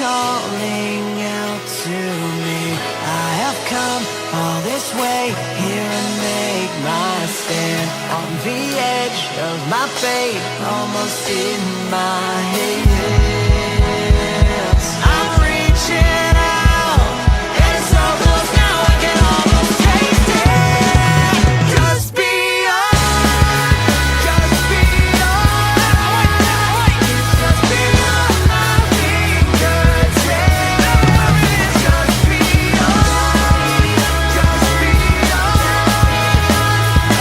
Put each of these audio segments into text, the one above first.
calling out to me. I have come all this way here and make my stand on the edge of my fate, almost in my hands. I'm reaching out, and it's so close now I can almost taste it. Just beyond, just beyond, it's just beyond my fingertips. It's just beyond, just beyond,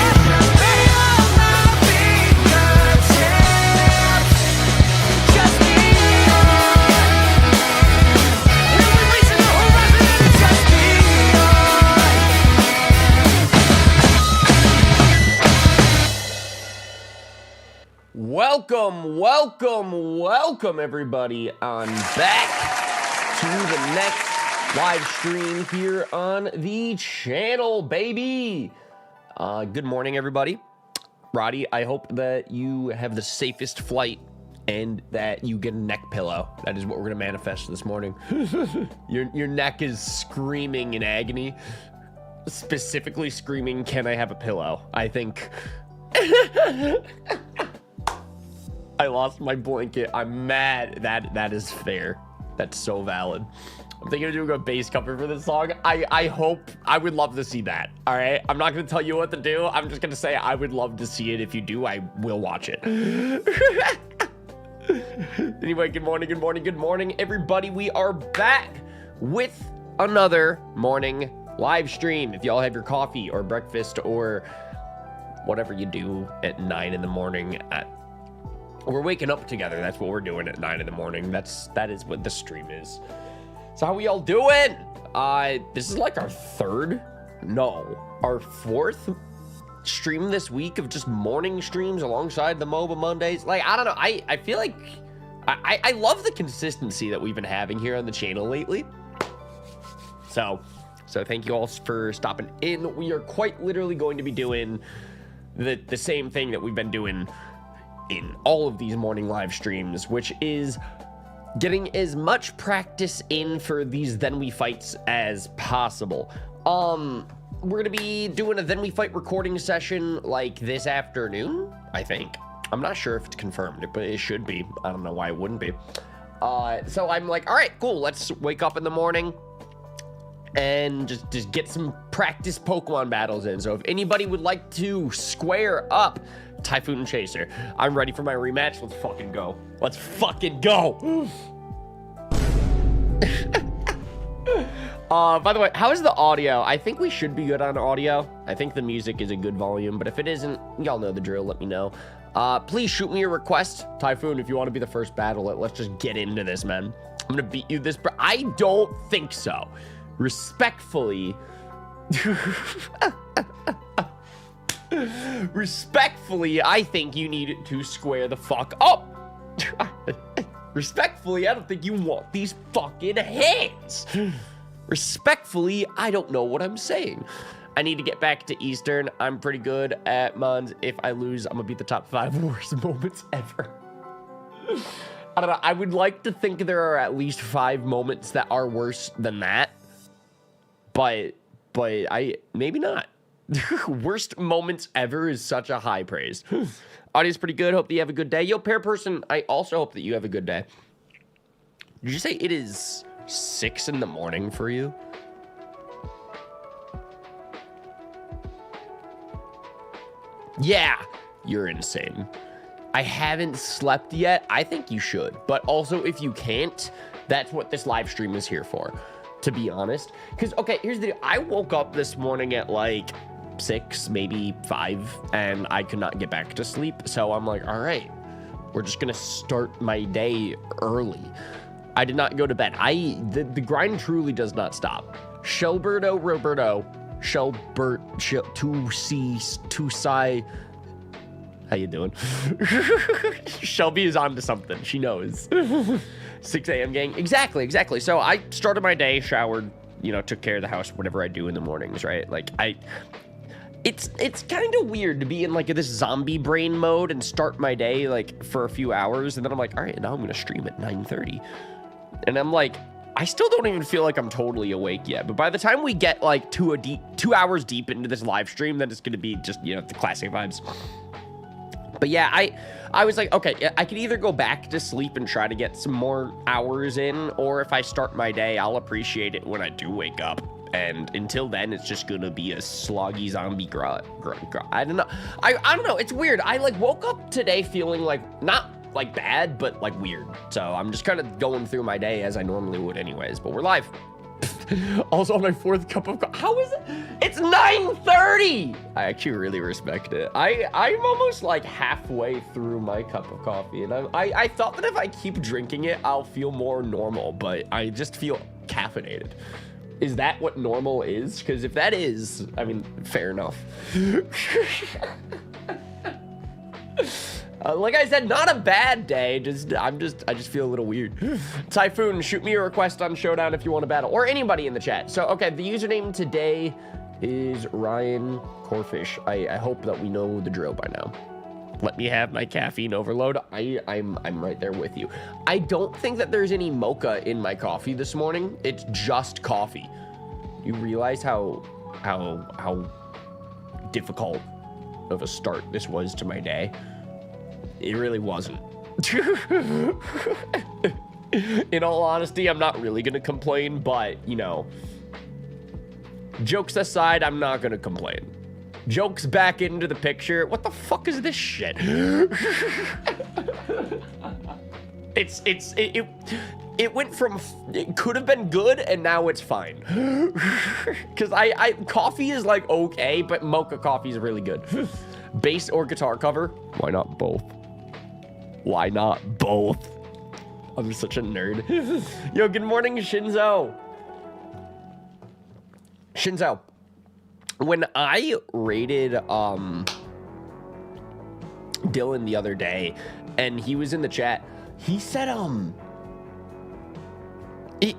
it's just beyond my fingertips. Just beyond, when we reach the horizon, it's just beyond. Welcome everybody on back to the next live stream here on the channel, baby. Good morning, everybody. Roddy, I hope that you have the safest flight and that you get a neck pillow. That is what we're gonna manifest this morning. Your neck is screaming in agony, specifically screaming, "Can I have a pillow?" I think. I lost my blanket. I'm mad. That is fair. That's so valid. I'm thinking of doing a bass cover for this song. I hope, I would love to see that. All right. I'm not going to tell you what to do. I'm just going to say I would love to see it. If you do, I will watch it. Anyway, good morning, everybody. We are back with another morning live stream. If y'all have your coffee or breakfast or whatever you do at 9 in the morning we're waking up together. That's what we're doing at 9 in the morning. That is what the stream is. So how we all doing? This is like our fourth stream this week of just morning streams alongside the MOBA Mondays. Like, I don't know. I feel like I love the consistency that we've been having here on the channel lately. So thank you all for stopping in. We are quite literally going to be doing the same thing that we've been doing in all of these morning live streams, which is getting as much practice in for these Then We Fights as possible. We're gonna be doing a Then We Fight recording session like this afternoon, I think. I'm not sure if it's confirmed, but it should be. I don't know why it wouldn't be. So I'm like, all right, cool. Let's wake up in the morning and just get some practice Pokemon battles in. So if anybody would like to square up, Typhoon Chaser, I'm ready for my rematch. Let's fucking go. Let's fucking go. By the way, how is the audio? I think we should be good on audio. I think the music is a good volume, but if it isn't, y'all know the drill. Let me know. Please shoot me a request. Typhoon, if you want to be the first battle, let's just get into this, man. I'm gonna beat you this, but I don't think so. Respectfully, I think you need to square the fuck up. Respectfully, I don't think you want these fucking hands. Respectfully, I don't know what I'm saying. I need to get back to Eastern. I'm pretty good at Mons. If I lose, I'm gonna beat the top 5 worst moments ever. I don't know. I would like to think there are at least 5 moments that are worse than that. But maybe not. Worst moments ever is such a high praise. Audio's pretty good. Hope that you have a good day. Yo, Pear Person, I also hope that you have a good day. Did you say it is 6 in the morning for you? Yeah, you're insane. I haven't slept yet. I think you should. But also, if you can't, that's what this live stream is here for, to be honest. Because, okay, here's the deal. I woke up this morning at like 6, maybe 5, and I could not get back to sleep. So I'm like, all right, we're just going to start my day early. I did not go to bed. The grind truly does not stop. Shelberto Roberto, Tusai. How you doing? Shelby is on to something. She knows. 6 a.m. gang. Exactly. So I started my day, showered, took care of the house, whatever I do in the mornings, right? Like it's kind of weird to be in like this zombie brain mode and start my day like for a few hours, and then I'm like, all right, now I'm gonna stream at 9:30. And I'm like, I still don't even feel like I'm totally awake yet. But by the time we get like 2 hours deep into this live stream, then it's going to be just, you know, the classic vibes. But yeah, I was like, okay, I could either go back to sleep and try to get some more hours in, or if I start my day, I'll appreciate it when I do wake up. And until then, it's just gonna be a sloggy zombie I don't know. I don't know. It's weird. I like woke up today feeling like not like bad, but like weird. So I'm just kind of going through my day as I normally would anyways, but we're live. Also on my 4th cup of coffee. How is it? It's 9:30. I actually really respect it. I'm almost like halfway through my cup of coffee, and I thought that if I keep drinking it, I'll feel more normal, but I just feel caffeinated. Is that what normal is? Because if that is, I mean, fair enough. Like I said, not a bad day. I just feel a little weird. Typhoon, shoot me a request on Showdown if you want to battle, or anybody in the chat. So, okay, the username today is KingCorphish. I hope that we know the drill by now. Let me have my caffeine overload. I'm right there with you. I don't think that there's any mocha in my coffee this morning. It's just coffee. You realize how difficult of a start this was to my day? It really wasn't. In all honesty, I'm not really gonna complain, but you know, jokes aside, I'm not gonna complain. Jokes back into the picture. What the fuck is this shit? It went from it could have been good and now it's fine. Cause coffee is like okay, but mocha coffee is really good. Bass or guitar cover? Why not both? Why not both? I'm such a nerd. Yo, good morning, Shinzo. Shinzo. When I rated Dylan the other day and he was in the chat, he said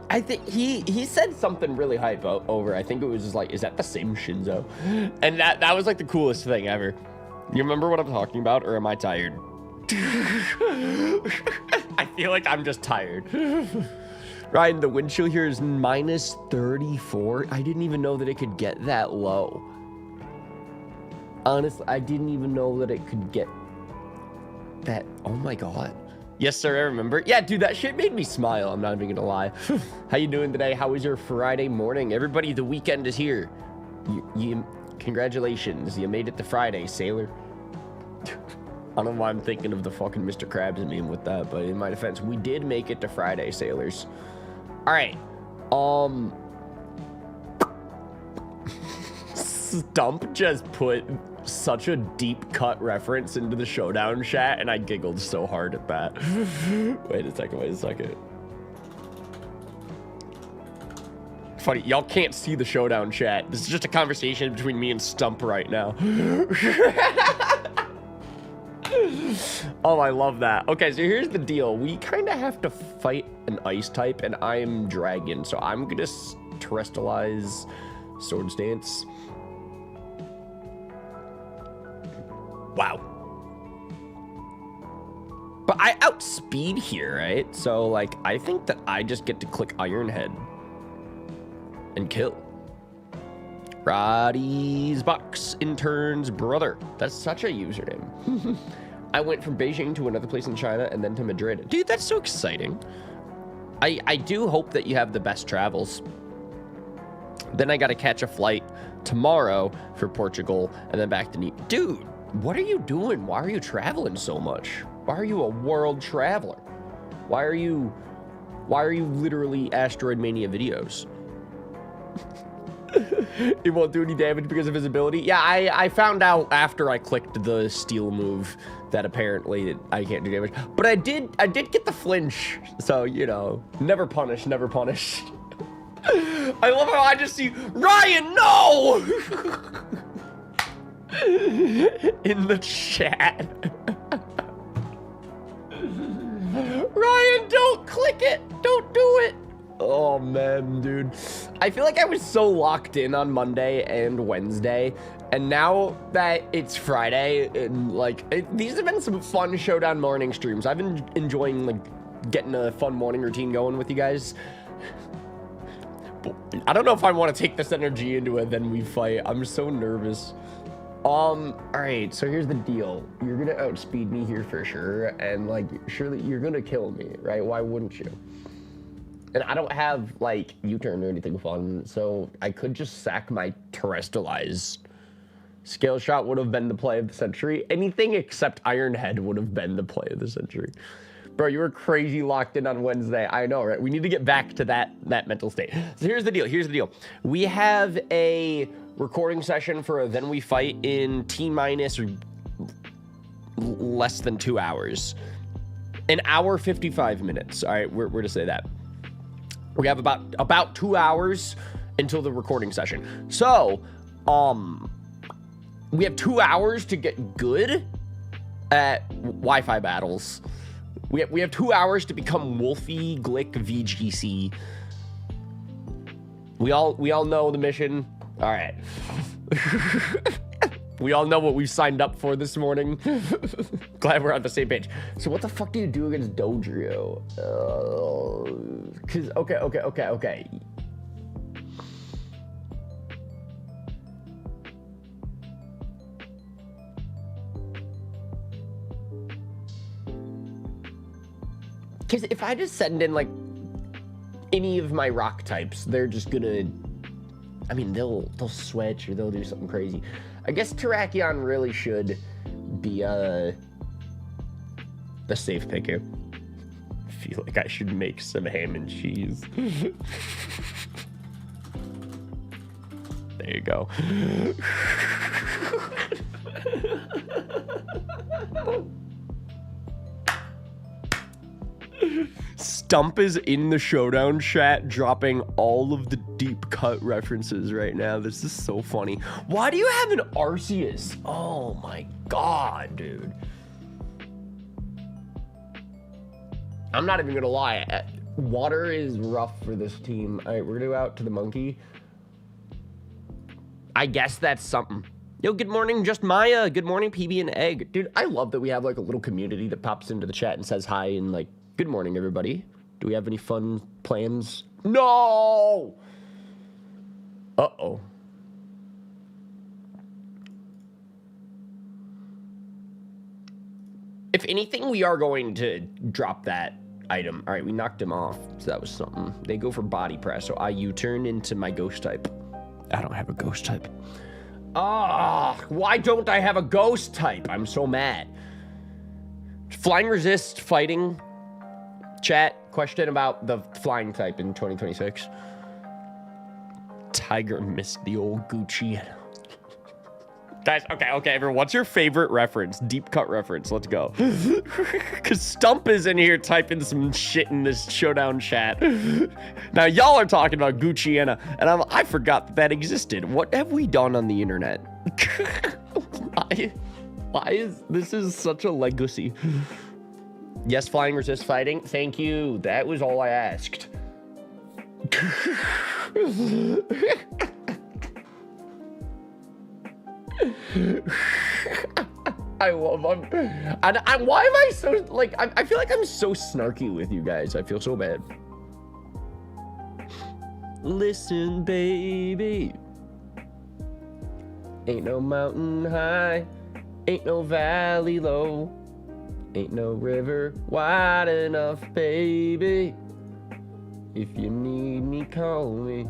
I think he said something really hype over. I think it was just like, is that the same Shinzo? And that was like the coolest thing ever. You remember what I'm talking about, or am I tired? I feel like I'm just tired. Ryan, the wind chill here is minus 34. I didn't even know that it could get that low. Honestly, I didn't even know that it could get that. Oh my God. Yes, sir, I remember. Yeah, dude, that shit made me smile. I'm not even gonna lie. How you doing today? How was your Friday morning? Everybody, the weekend is here. Congratulations. You made it to Friday, sailor. I don't know why I'm thinking of the fucking Mr. Krabs meme with that, but in my defense, we did make it to Friday, sailors. All right. Stump just put such a deep cut reference into the Showdown chat, and I giggled so hard at that. Wait a second. Funny, y'all can't see the Showdown chat. This is just a conversation between me and Stump right now. Oh, I love that. Okay, so here's the deal. We kind of have to fight an ice type, and I'm dragon, so I'm gonna terrestrialize sword stance. Wow. But I outspeed here, right? So, like, I think that I just get to click Iron Head and kill. Roddy's Box Intern's brother. That's such a username. I went from Beijing to another place in China and then to Madrid. Dude, that's so exciting. I do hope that you have the best travels. Then I got to catch a flight tomorrow for Portugal and then back to New York. Dude, what are you doing? Why are you traveling so much? Why are you a world traveler? Why are you literally Asteroid Mania videos? It won't do any damage because of his ability. Yeah, I found out after I clicked the steal move that apparently I can't do damage. But I did get the flinch. So, you know, never punish, never punish. I love how I just see Ryan, no! In the chat. Ryan, don't click it. Don't do it. Oh man, dude. I feel like I was so locked in on Monday and Wednesday, and now that it's Friday, and like these have been some fun Showdown morning streams. I've been enjoying like getting a fun morning routine going with you guys. I don't know if I want to take this energy into it, then we fight. I'm so nervous. All right, so here's the deal. You're gonna outspeed me here for sure, and like, surely you're gonna kill me, right? Why wouldn't you? And I don't have like U-turn or anything fun, so I could just sack my Terrestrialize. Scale Shot would have been the play of the century. Anything except Iron Head would have been the play of the century. Bro, you were crazy locked in on Wednesday. I know, right? We need to get back to that mental state. So here's the deal. We have a recording session for a Then We Fight in T-minus or less than 2 hours. An hour, 55 minutes. All right, we're to say that. We have about 2 hours until the recording session. So, we have 2 hours to get good at Wi-Fi battles. We have 2 hours to become Wolfie Glick VGC. We all know the mission. All right. We all know what we've signed up for this morning. Glad we're on the same page. So what the fuck do you do against Dodrio? Okay. Because if I just send in, like, any of my rock types, they're just gonna... I mean, they'll switch or they'll do something crazy. I guess Terrakion really should be, the safe pick here. I feel like I should make some ham and cheese. There you go. Stump is in the Showdown chat dropping all of the deep cut references right now. This is so funny. Why do you have an Arceus? Oh my god, dude. I'm not even gonna lie. Water is rough for this team. All right, we're gonna go out to the monkey. I guess that's something. Yo, good morning, Just Maya. Good morning, PB and Egg. Dude, I love that we have like a little community that pops into the chat and says hi and like, good morning, everybody. Do we have any fun plans? No! Uh-oh. If anything, we are going to drop that item. All right, we knocked him off, so that was something. They go for body press, so I U-turn into my ghost type. I don't have a ghost type. Ah, why don't I have a ghost type? I'm so mad. Flying resist fighting. Chat, question about the flying type in 2026. Tiger missed the old Gucci. Guys, okay, everyone, what's your favorite reference? Deep cut reference, let's go. Because Stump is in here typing some shit in this Showdown chat. Now, y'all are talking about Gucciana, and I forgot that existed. What have we done on the internet? Why is this is such a legacy? Yes, flying resist fighting. Thank you. That was all I asked. I love them. And why am I so, like, I feel like I'm so snarky with you guys. I feel so bad. Listen, baby. Ain't no mountain high. Ain't no valley low. Ain't no river wide enough, baby. If you need me, call me.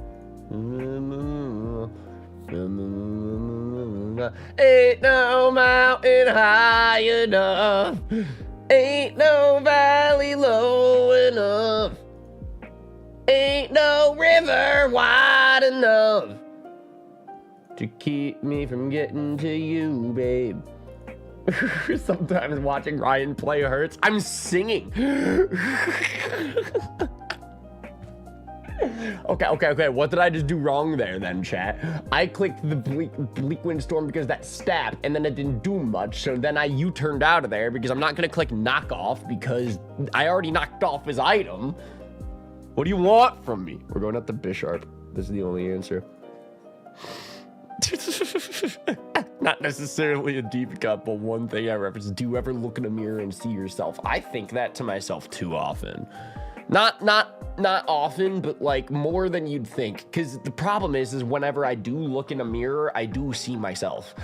Ain't no mountain high enough. Ain't no valley low enough. Ain't no river wide enough to keep me from getting to you, babe. Sometimes watching Ryan play hurts. I'm singing. Okay. What did I just do wrong there then, chat? I clicked the bleak windstorm because that stab, and then it didn't do much. So then I U-turned out of there because I'm not gonna click knockoff because I already knocked off his item. What do you want from me? We're going up to Bisharp. This is the only answer. Not necessarily a deep cut, but one thing I reference, do you ever look in a mirror and see yourself? I think that to myself too often. Not often, but like more than you'd think. Because the problem is whenever I do look in a mirror, I do see myself.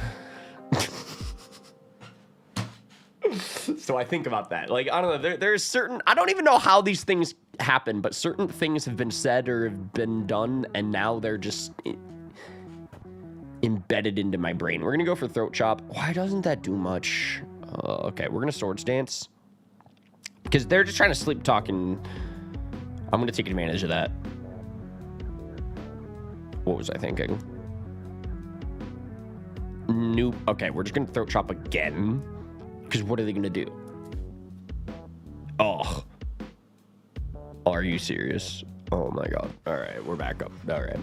So I think about that. Like, I don't know, there's certain, I don't even know how these things happen, but certain things have been said or have been done, and now they're just embedded into my brain. We're gonna go for throat chop. Why doesn't that do much? Okay, we're gonna swords dance. Because they're just trying to sleep talk, and I'm gonna take advantage of that. What was I thinking? Nope. Okay, we're just gonna throat chop again. Because what are they gonna do? Oh. Are you serious? Oh my god. Alright, we're back up. Alright.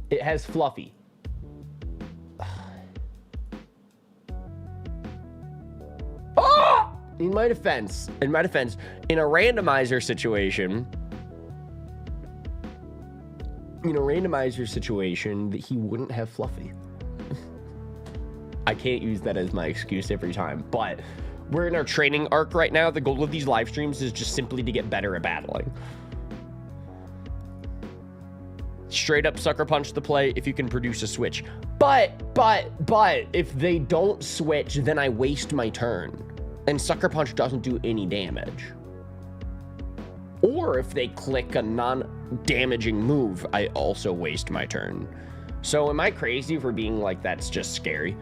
It has Fluffy. Oh! In my defense, in a randomizer situation, he wouldn't have Fluffy. I can't use that as my excuse every time, but we're in our training arc right now. The goal of these live streams is just simply to get better at battling. Straight up sucker punch the play if you can produce a switch. But if they don't switch, then I waste my turn. And sucker punch doesn't do any damage. Or if they click a non-damaging move, I also waste my turn. So am I crazy for being like, that's just scary?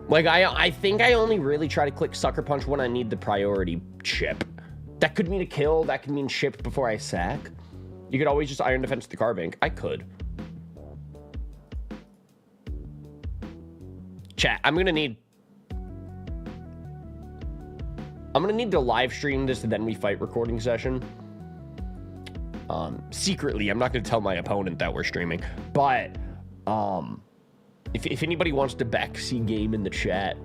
Like, I think I only really try to click sucker punch when I need the priority chip. That could mean a kill, that could mean chip before I sack. You could always just iron defense the carbink. I could. Chat, I'm gonna need to live stream this and then we fight recording session. Secretly, I'm not gonna tell my opponent that we're streaming, but if anybody wants to backseat game in the chat,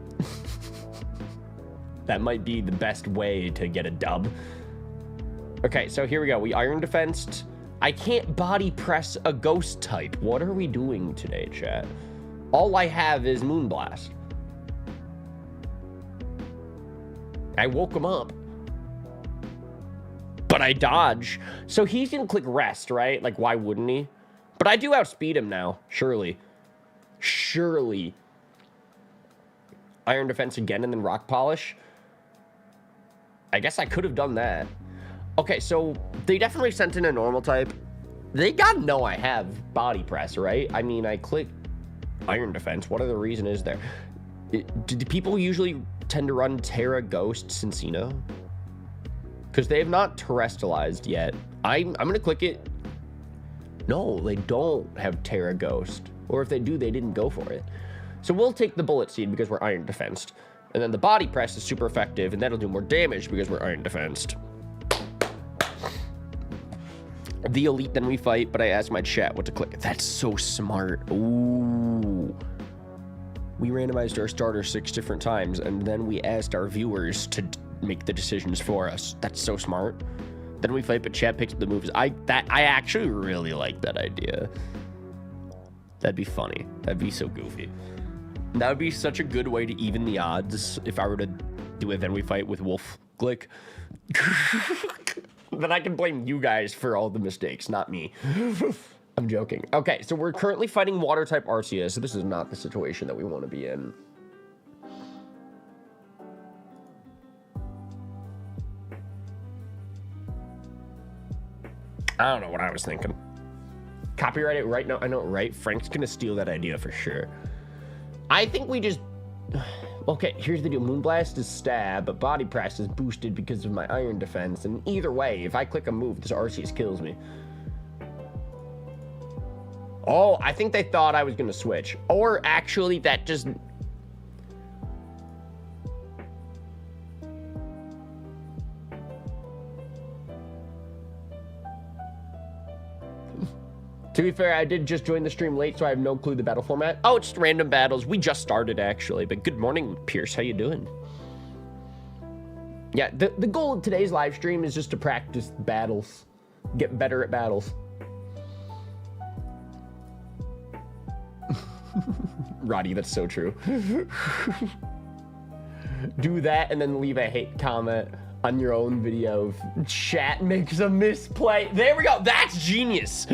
that might be the best way to get a dub. Okay, so here we go. We iron defensed. I can't body press a ghost type. What are we doing today, chat? All I have is Moonblast. I woke him up. But I dodge. So he's gonna click rest, right? Like, why wouldn't he? But I do outspeed him now, surely. Surely. Iron defense again and then rock polish. I guess I could have done that. Okay, so they definitely sent in a normal type. They gotta know I have body press, right? I mean, I click iron defense. What other reason is there? Do people usually tend to run Terra Ghost Cincino? Because they have not terrestrialized yet. I'm gonna click it. No, they don't have Terra Ghost. Or if they do, they didn't go for it. So we'll take the bullet seed because we're iron defensed. And then the body press is super effective, and that'll do more damage because we're iron defensed. The elite, then we fight, but I asked my chat what to click. That's so smart. Ooh. We randomized our starter 6 different times, and then we asked our viewers to make the decisions for us. That's so smart. Then we fight, but chat picks the moves. I actually really like that idea. That'd be funny. That'd be so goofy. That would be such a good way to even the odds if I were to do it. Then we fight with Wolf Glick. Then I can blame you guys for all the mistakes, not me. I'm joking. Okay, so we're currently fighting water type Arceus, so this is not the situation that we want to be in. I don't know what I was thinking. Copyright it right now. I know, right? Frank's gonna steal that idea for sure. I think we just... Okay, here's the deal. Moonblast is stab, but body press is boosted because of my iron defense. And either way, if I click a move, this Arceus kills me. Oh, I think they thought I was gonna switch. Or actually, that just... To be fair, I did just join the stream late, so I have no clue the battle format. Oh, it's just random battles. We just started, actually. But good morning, Pierce. How you doing? Yeah, the goal of today's live stream is just to practice battles. Get better at battles. Roddy, that's so true. Do that and then leave a hate comment on your own video. Chat makes a misplay. There we go. That's genius.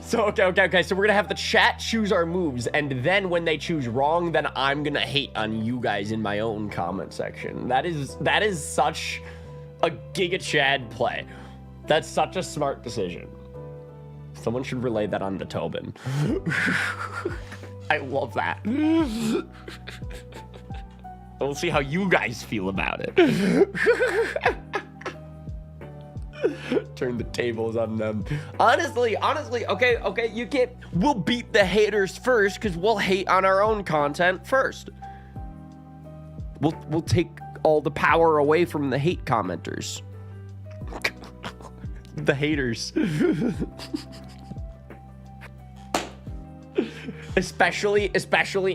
So, okay. So we're gonna have the chat choose our moves, and then when they choose wrong, then I'm gonna hate on you guys in my own comment section. That is such a Giga Chad play. That's such a smart decision. Someone should relay that on to Tobin. I love that. We'll see how you guys feel about it. Turn the tables on them. Honestly, okay, you can't. We'll beat the haters first because we'll hate on our own content first. We'll take all the power away from the hate commenters. The haters. Especially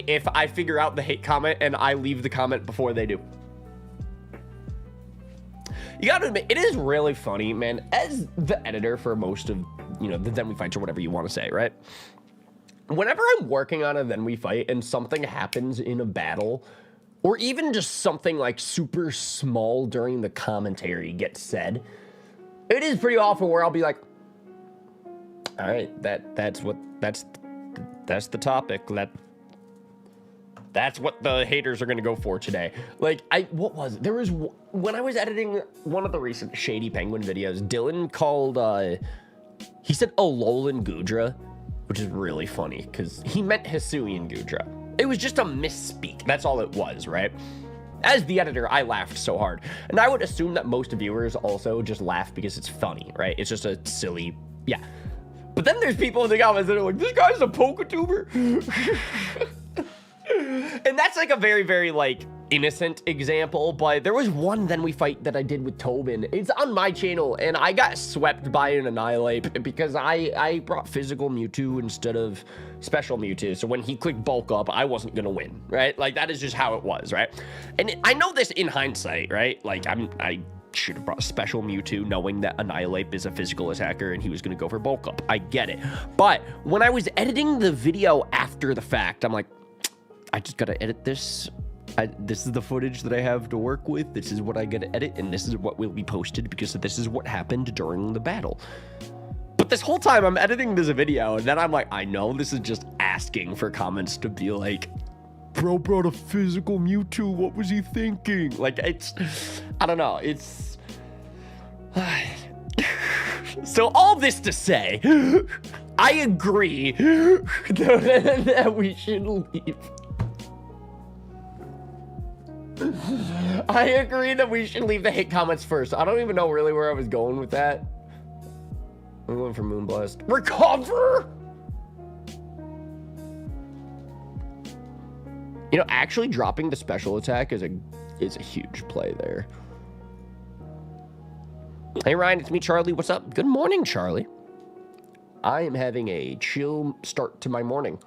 if I figure out the hate comment and I leave the comment before they do. You gotta admit, it is really funny, man, as the editor for most of, the Then We Fight or whatever you want to say, right? Whenever I'm working on a Then We Fight and something happens in a battle, or even just something like super small during the commentary gets said, it is pretty often where I'll be like, all right, that's the topic. That's what the haters are going to go for today. Like, when I was editing one of the recent Shady Penguin videos, Dylan called, he said Alolan Gudra, which is really funny because he meant Hisuian Gudra. It was just a misspeak. That's all it was, right? As the editor, I laughed so hard. And I would assume that most viewers also just laugh because it's funny, right? It's just a silly, yeah. But then there's people in the comments that are like, this guy's a Poketuber. And that's like a very, very like innocent example, but there was one Then We Fight that I did with Tobin. It's on my channel, and I got swept by an Annihilate because I brought physical Mewtwo instead of special Mewtwo. So when he clicked bulk up, I wasn't gonna win, right? Like that is just how it was, right? And I know this in hindsight, right? Like I should have brought special Mewtwo knowing that Annihilate is a physical attacker and he was gonna go for bulk up. I get it. But when I was editing the video after the fact, I'm like, I just gotta edit this. This is the footage that I have to work with. This is what I gotta edit, and this is what will be posted because this is what happened during the battle. But this whole time I'm editing this video, and then I'm like, I know this is just asking for comments to be like, bro brought a physical Mewtwo, what was he thinking? Like, I don't know, it's... So all this to say, I agree that we should leave. I agree that we should leave the hate comments first. I don't even know really where I was going with that. I'm going for Moonblast. Recover! Actually dropping the special attack is a huge play there. Hey Ryan, it's me, Charlie. What's up? Good morning, Charlie. I am having a chill start to my morning.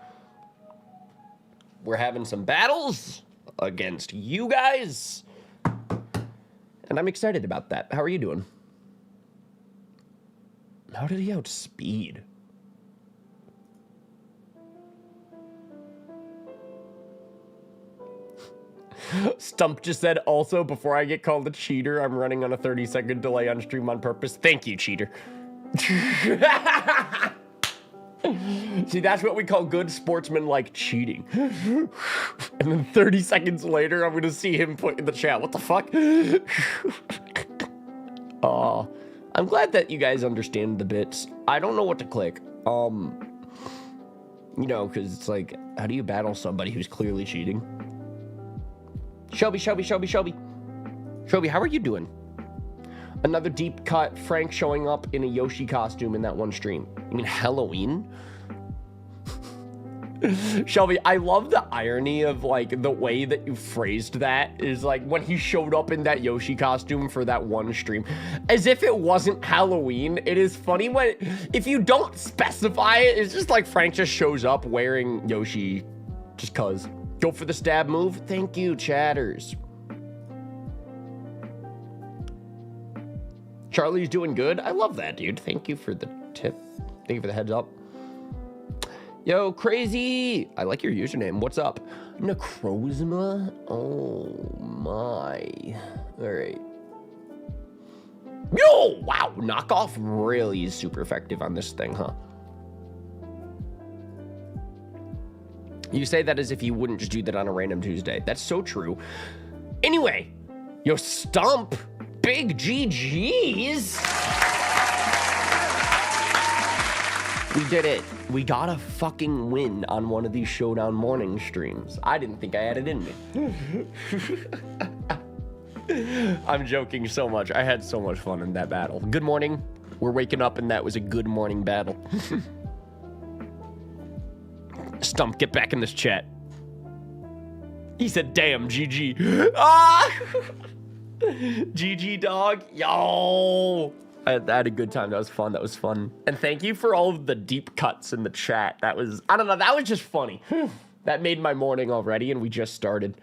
We're having some battles against you guys, and I'm excited about that. How are you doing? How did he outspeed? Stump just said, also, before I get called a cheater, I'm running on a 30-second delay on stream on purpose. Thank you, cheater. See, that's what we call good sportsman-like cheating. And then 30 seconds later, I'm gonna see him put in the chat, what the fuck? Aw. I'm glad that you guys understand the bits. I don't know what to click. Because it's like, how do you battle somebody who's clearly cheating? Shelby, how are you doing? Another deep cut, Frank showing up in a Yoshi costume in that one stream. You mean Halloween? Shelby, I love the irony of like the way that you phrased that is like when he showed up in that Yoshi costume for that one stream, as if it wasn't Halloween. It is funny when, if you don't specify it, it's just like Frank just shows up wearing Yoshi just cuz. Go for the stab move. Thank you, chatters. Charlie's doing good. I love that, dude. Thank you for the tip. Thank you for the heads up. Yo, Crazy! I like your username. What's up? Necrozma? Oh, my. All right. Yo! Wow, knockoff really is super effective on this thing, huh? You say that as if you wouldn't just do that on a random Tuesday. That's so true. Anyway, yo, Stump, big GG's. We did it. We got a fucking win on one of these Showdown morning streams. I didn't think I had it in me. I'm joking so much. I had so much fun in that battle. Good morning. We're waking up and that was a good morning battle. Stump, get back in this chat. He said, damn, GG. Ah! GG, dog. Yo. I had a good time. That was fun. That was fun. And thank you for all of the deep cuts in the chat. That was, I don't know, that was just funny. That made my morning already, and we just started.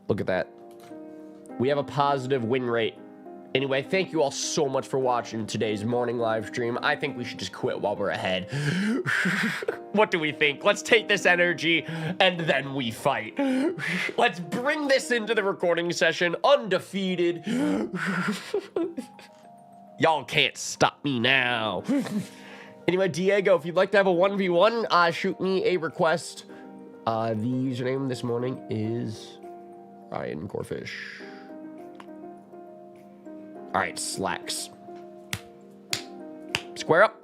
Look at that. We have a positive win rate. Anyway, thank you all so much for watching today's morning live stream. I think we should just quit while we're ahead. What do we think? Let's take this energy and then we fight. Let's bring this into the recording session undefeated. Y'all can't stop me now. Anyway, Diego, if you'd like to have a 1v1, shoot me a request. The username this morning is KingCorphish. All right, slacks. Square up.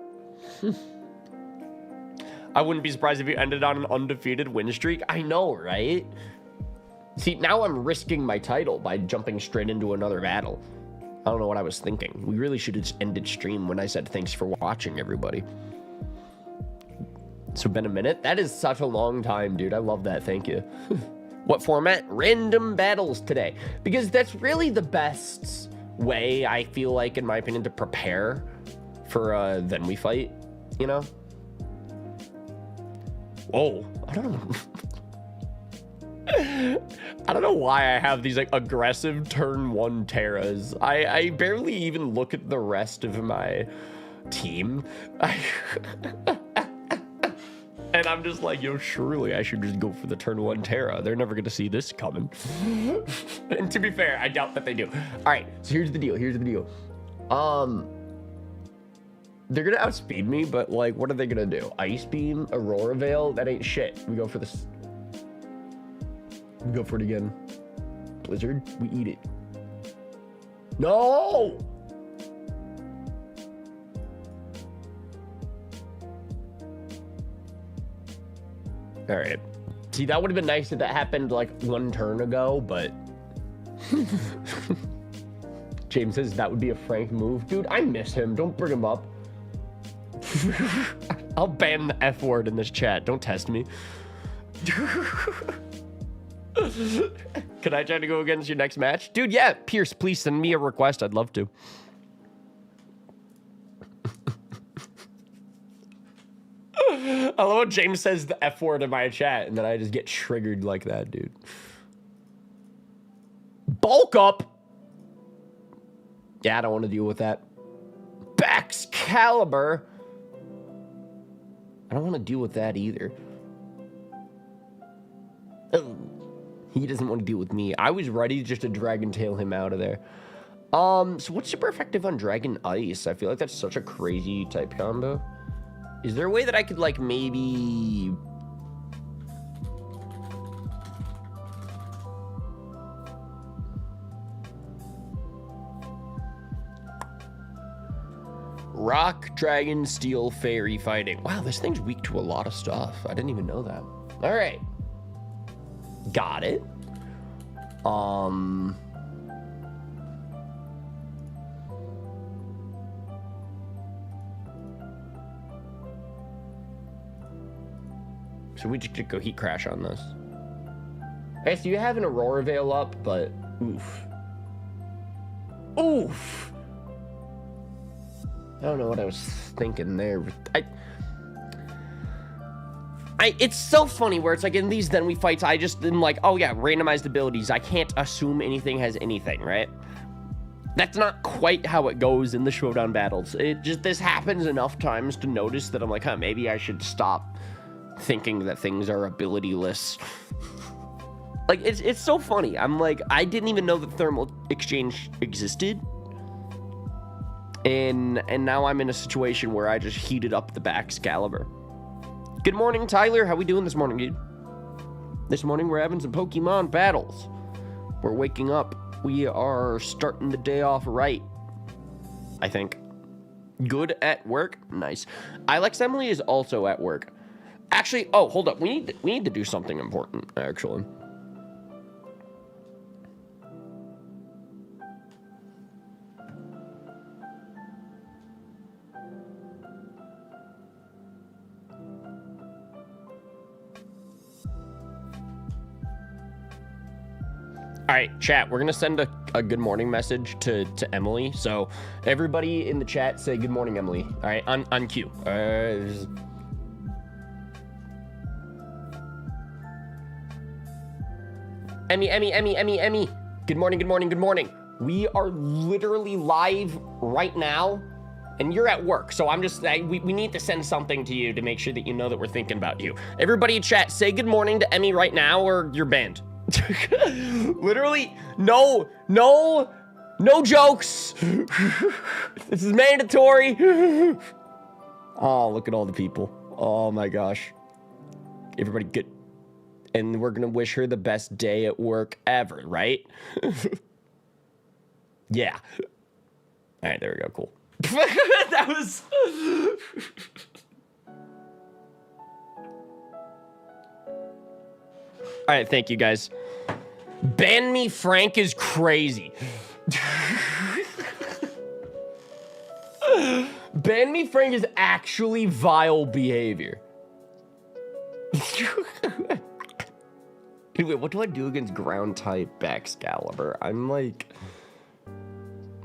I wouldn't be surprised if you ended on an undefeated win streak. I know, right? See, now I'm risking my title by jumping straight into another battle. I don't know what I was thinking. We really should have just ended stream when I said thanks for watching, everybody. So been a minute? That is such a long time, dude. I love that. Thank you. What format? Random battles today. Because that's really the best way, I feel like, in my opinion, to prepare for then we fight, you know? Whoa, I don't know. I don't know why I have these like aggressive turn 1 Terras. I barely even look at the rest of my team. And I'm just like, yo, surely I should just go for the turn 1 Terra. They're never gonna see this coming. And to be fair, I doubt that they do. All right, so here's the deal. They're gonna outspeed me, but like, what are they gonna do? Ice Beam, Aurora Veil? That ain't shit. We go for this. We go for it again. Blizzard, we eat it. No! All right. See, that would have been nice if that happened like 1 turn ago, but James says that would be a Frank move. Dude, I miss him. Don't bring him up. I'll ban the F word in this chat. Don't test me. Can I try to go against your next match? Dude, yeah. Pierce, please send me a request. I'd love to. I love how James says the F word in my chat, and then I just get triggered like that, dude. Bulk up. Yeah, I don't want to deal with that. Baxcalibur. I don't want to deal with that either. Ugh. He doesn't want to deal with me. I was ready just to Dragon Tail him out of there. So what's super effective on Dragon Ice? I feel like that's such a crazy type combo. Is there a way that I could, like, maybe... Rock, Dragon, Steel, Fairy fighting. Wow, this thing's weak to a lot of stuff. I didn't even know that. All right. Got it. So we just go Heat Crash on this. I guess you have an Aurora Veil up, but oof. Oof. I don't know what I was thinking there. It's so funny where it's like in these then we fights, I just am like, oh yeah, randomized abilities. I can't assume anything has anything, right? That's not quite how it goes in the showdown battles. This happens enough times to notice that I'm like, huh, maybe I should stop thinking that things are abilityless. Like, it's so funny. I'm like, I didn't even know that thermal exchange existed. And now I'm in a situation where I just heated up the Baxcalibur. Good morning, Tyler. How we doing this morning, dude? This morning we're having some Pokemon battles. We're waking up. We are starting the day off right, I think. Good at work? Nice. Ilex Emily is also at work. Actually, oh, hold up. We need to do something important, actually. All right, chat, we're going to send a good morning message to Emily. So everybody in the chat say good morning, Emily. All right, on cue. Emmy. Good morning. We are literally live right now, and you're at work. So we need to send something to you to make sure that you know that we're thinking about you. Everybody in chat, say good morning to Emmy right now or you're banned. Literally, no jokes. This is mandatory. Oh, look at all the people. Oh my gosh. Everybody good. And we're gonna wish her the best day at work ever, right? Yeah. All right, there we go. Cool. That was... All right, thank you, guys. Ban me Frank is crazy. Ban me Frank is actually vile behavior. Wait, what do I do against ground type Baxcalibur? I'm like...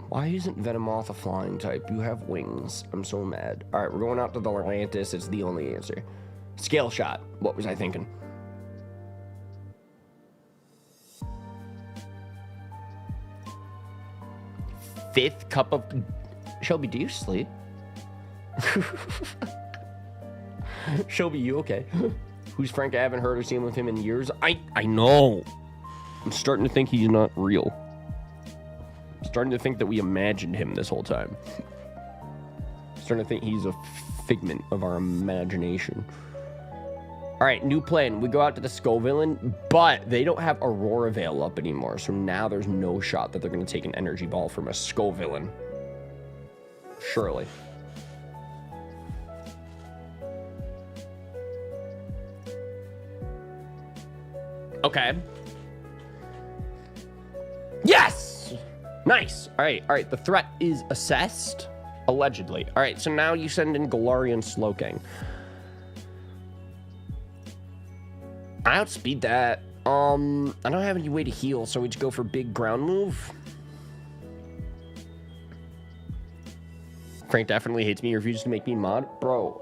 Why isn't Venomoth a flying type? You have wings. I'm so mad. All right, we're going out to the Atlantis. It's the only answer. Scale shot. What was I thinking? Fifth cup of... Shelby, do you sleep? Shelby, you okay? Who's Frank? I haven't heard or seen with him in years. I know. I'm starting to think he's not real. I'm starting to think that we imagined him this whole time. I'm starting to think he's a figment of our imagination. All right, new plan. We go out to the Scovillain, but they don't have Aurora Veil up anymore. So now there's no shot that they're going to take an energy ball from a Scovillain. Surely. Okay. Yes! Nice. All right. The threat is assessed, allegedly. All right, so now you send in Galarian Slowking. I outspeed that. I don't have any way to heal, so we just go for big ground move. Frank definitely hates me. He refuses to make me mod. Bro,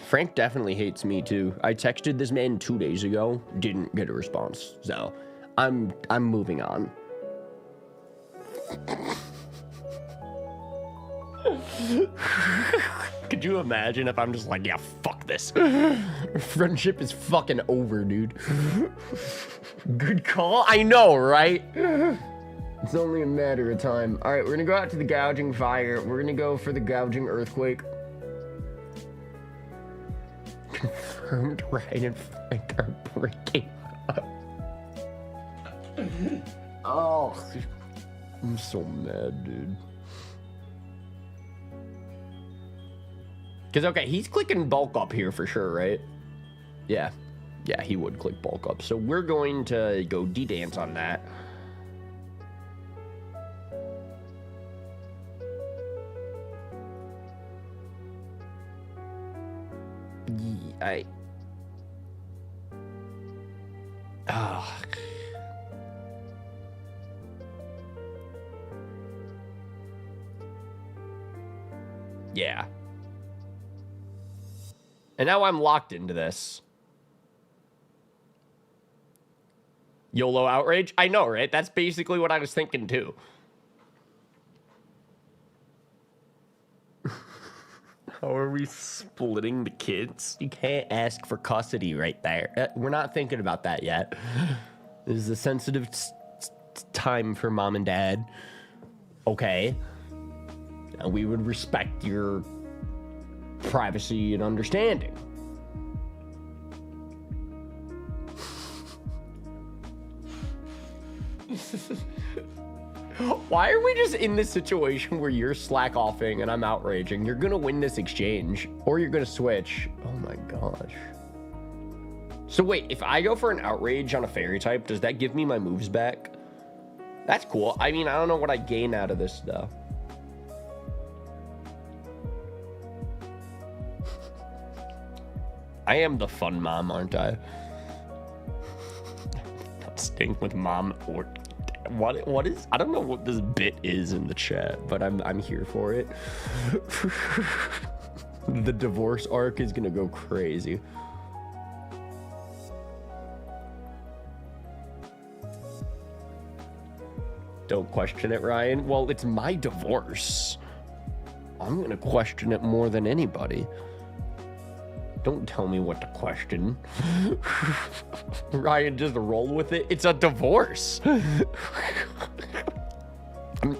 Frank definitely hates me too. I texted this man 2 days ago, didn't get a response. So I'm moving on. Could you imagine if I'm just like, yeah, fuck this. Friendship is fucking over, dude. Good call. I know, right? It's only a matter of time. All right, we're gonna go out to the Gouging Fire. We're gonna go for the Gouging Earthquake. Confirmed Ryan and Frank are breaking up. Oh, I'm so mad, dude. Because, okay, he's clicking bulk up here for sure, right? Yeah, he would click bulk up. So we're going to go D-dance on that. Yeah. And now I'm locked into this. YOLO outrage? I know, right? That's basically what I was thinking too. How are we splitting the kids? You can't ask for custody right there. We're not thinking about that yet. This is a sensitive time for mom and dad. Okay. And we would respect your privacy and understanding. Why are we just in this situation where you're slack-offing and I'm outraging? You're gonna win this exchange, or you're gonna switch. Oh my gosh. So wait, if I go for an outrage on a fairy type, does that give me my moves back? That's cool. I mean, I don't know what I gain out of this though. I am the fun mom, aren't I? Not staying with mom or what is, I don't know what this bit is in the chat, but I'm here for it. The divorce arc is gonna go crazy. Don't question it, Ryan. Well, it's my divorce. I'm gonna question it more than anybody. Don't tell me what to question. Ryan, just roll with it. It's a divorce.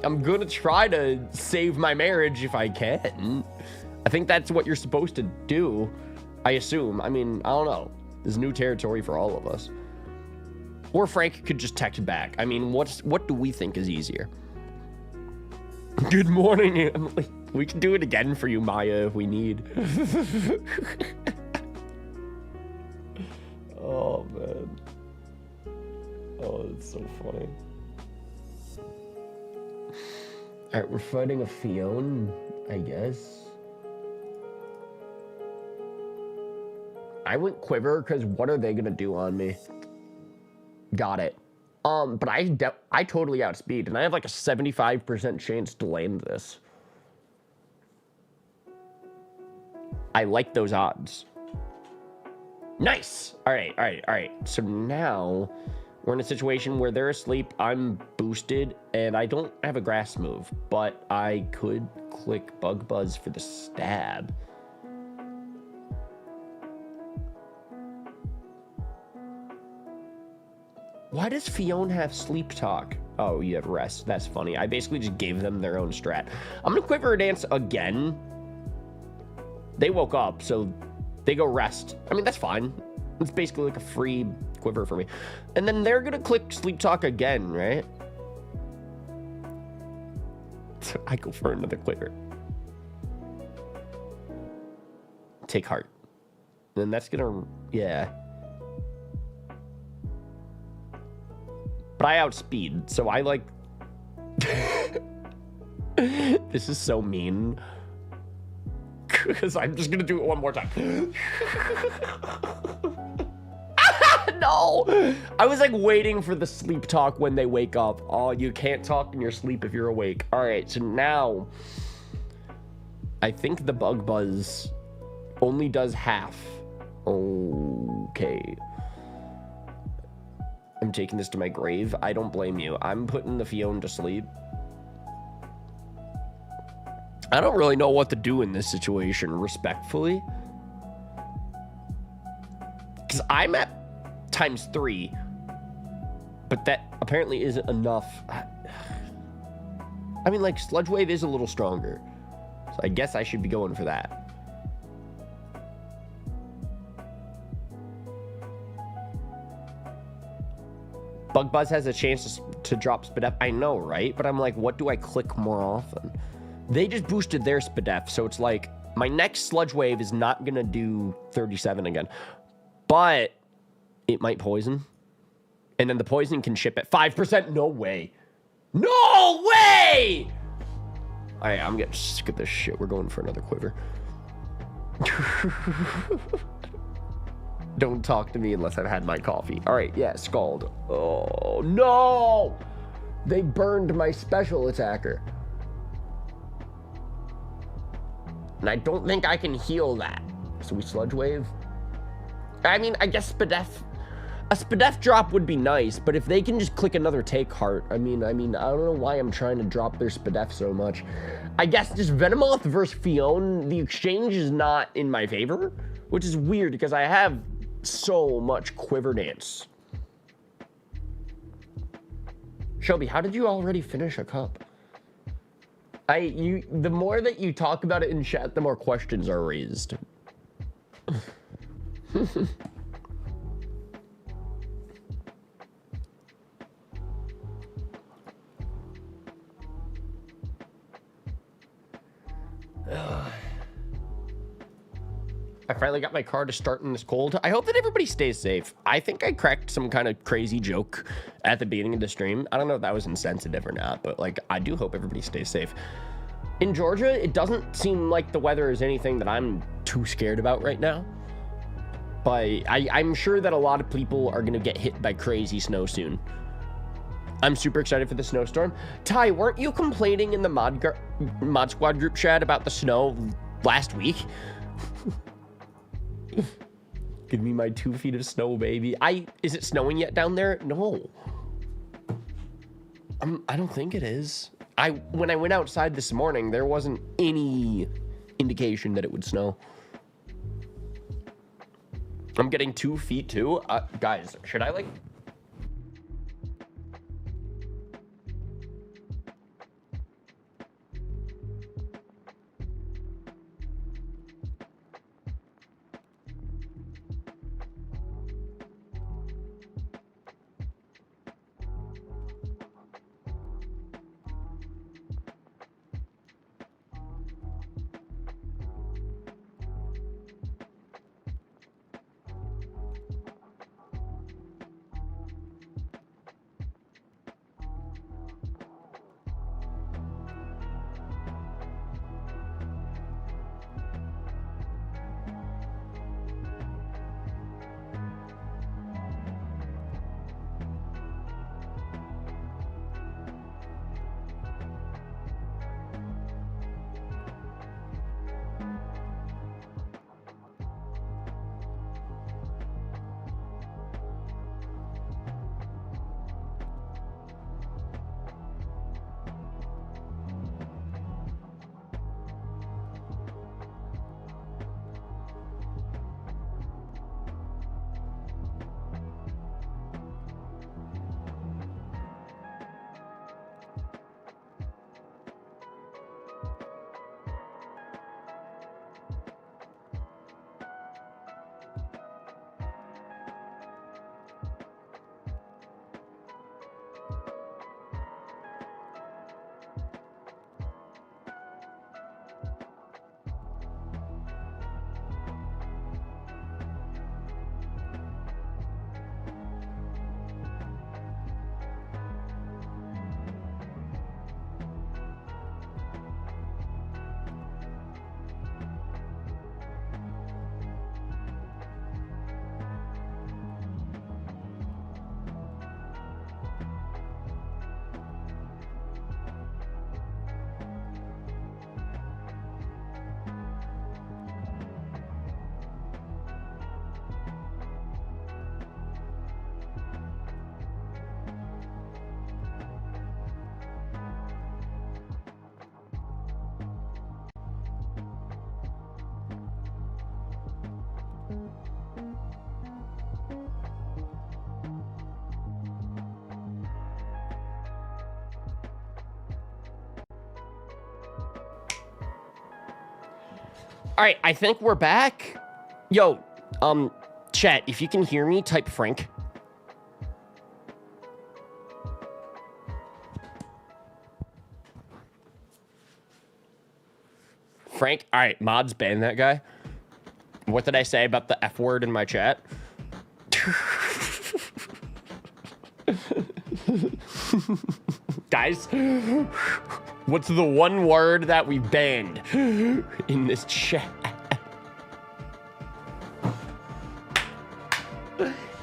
I'm gonna try to save my marriage if I can. I think that's what you're supposed to do, I assume. I mean, I don't know. This is new territory for all of us. Or Frank could just text back. I mean, what do we think is easier? Good morning, Emily. We can do it again for you, Maya, if we need. Oh, man. Oh, it's so funny. All right, we're fighting a Fiona, I guess. I went Quiver because what are they going to do on me? Got it. But I totally outspeed, and I have like a 75% chance to land this. I like those odds. Nice. All right. So now we're in a situation where they're asleep. I'm boosted, and I don't have a grass move, but I could click Bug Buzz for the stab. Why does Fiona have sleep talk? Oh, you have rest. That's funny. I basically just gave them their own strat. I'm gonna Quiver Dance again. They woke up, so they go rest. I mean, that's fine. It's basically like a free Quiver for me. And then they're gonna click Sleep Talk again, right? So I go for another Quiver. Take Heart. And then that's gonna, yeah. But I outspeed, so I like... This is so mean. Because I'm just gonna do it one more time. No! I was like waiting for the sleep talk when they wake up. Oh, you can't talk in your sleep if you're awake. Alright, so now... I think the Bug Buzz only does half. Okay. I'm taking this to my grave. I don't blame you. I'm putting the Fiona to sleep. I don't really know what to do in this situation, respectfully. Because I'm at ×3. But that apparently isn't enough. I mean, like, Sludge Wave is a little stronger. So I guess I should be going for that. Bug Buzz has a chance to drop Spadef. I know, right? But I'm like, what do I click more often? They just boosted their Spadef, so it's like, my next Sludge Wave is not going to do 37 again. But it might poison. And then the poison can ship at 5%. No way. No way! Alright, I'm getting sick of this shit. We're going for another Quiver. Don't talk to me unless I've had my coffee. All right, yeah, Scald. Oh, no! They burned my special attacker. And I don't think I can heal that. So we Sludge Wave. I mean, I guess Spadef... A Spadef drop would be nice, but if they can just click another take heart, I mean, I don't know why I'm trying to drop their Spadef so much. I guess just Venomoth versus Fion, the exchange is not in my favor, which is weird because I have so much Quiver Dance. Shelby, how did you already finish a cup? The more that you talk about it in chat, the more questions are raised. I finally got my car to start in this cold. I hope that everybody stays safe. I think I cracked some kind of crazy joke at the beginning of the stream. I don't know if that was insensitive or not, but like, I do hope everybody stays safe. In Georgia, it doesn't seem like the weather is anything that I'm too scared about right now. But I'm sure that a lot of people are gonna get hit by crazy snow soon. I'm super excited for the snowstorm. Ty, weren't you complaining in the Mod Squad group chat about the snow last week? Give me my 2 feet of snow, baby. Is it snowing yet down there? No. I don't think it is. When I went outside this morning, there wasn't any indication that it would snow. I'm getting 2 feet too. Guys, should I like... All right, I think we're back. Yo, chat, if you can hear me, type Frank. Frank, all right, mods ban that guy. What did I say about the F word in my chat? Guys, what's the one word that we banned in this chat?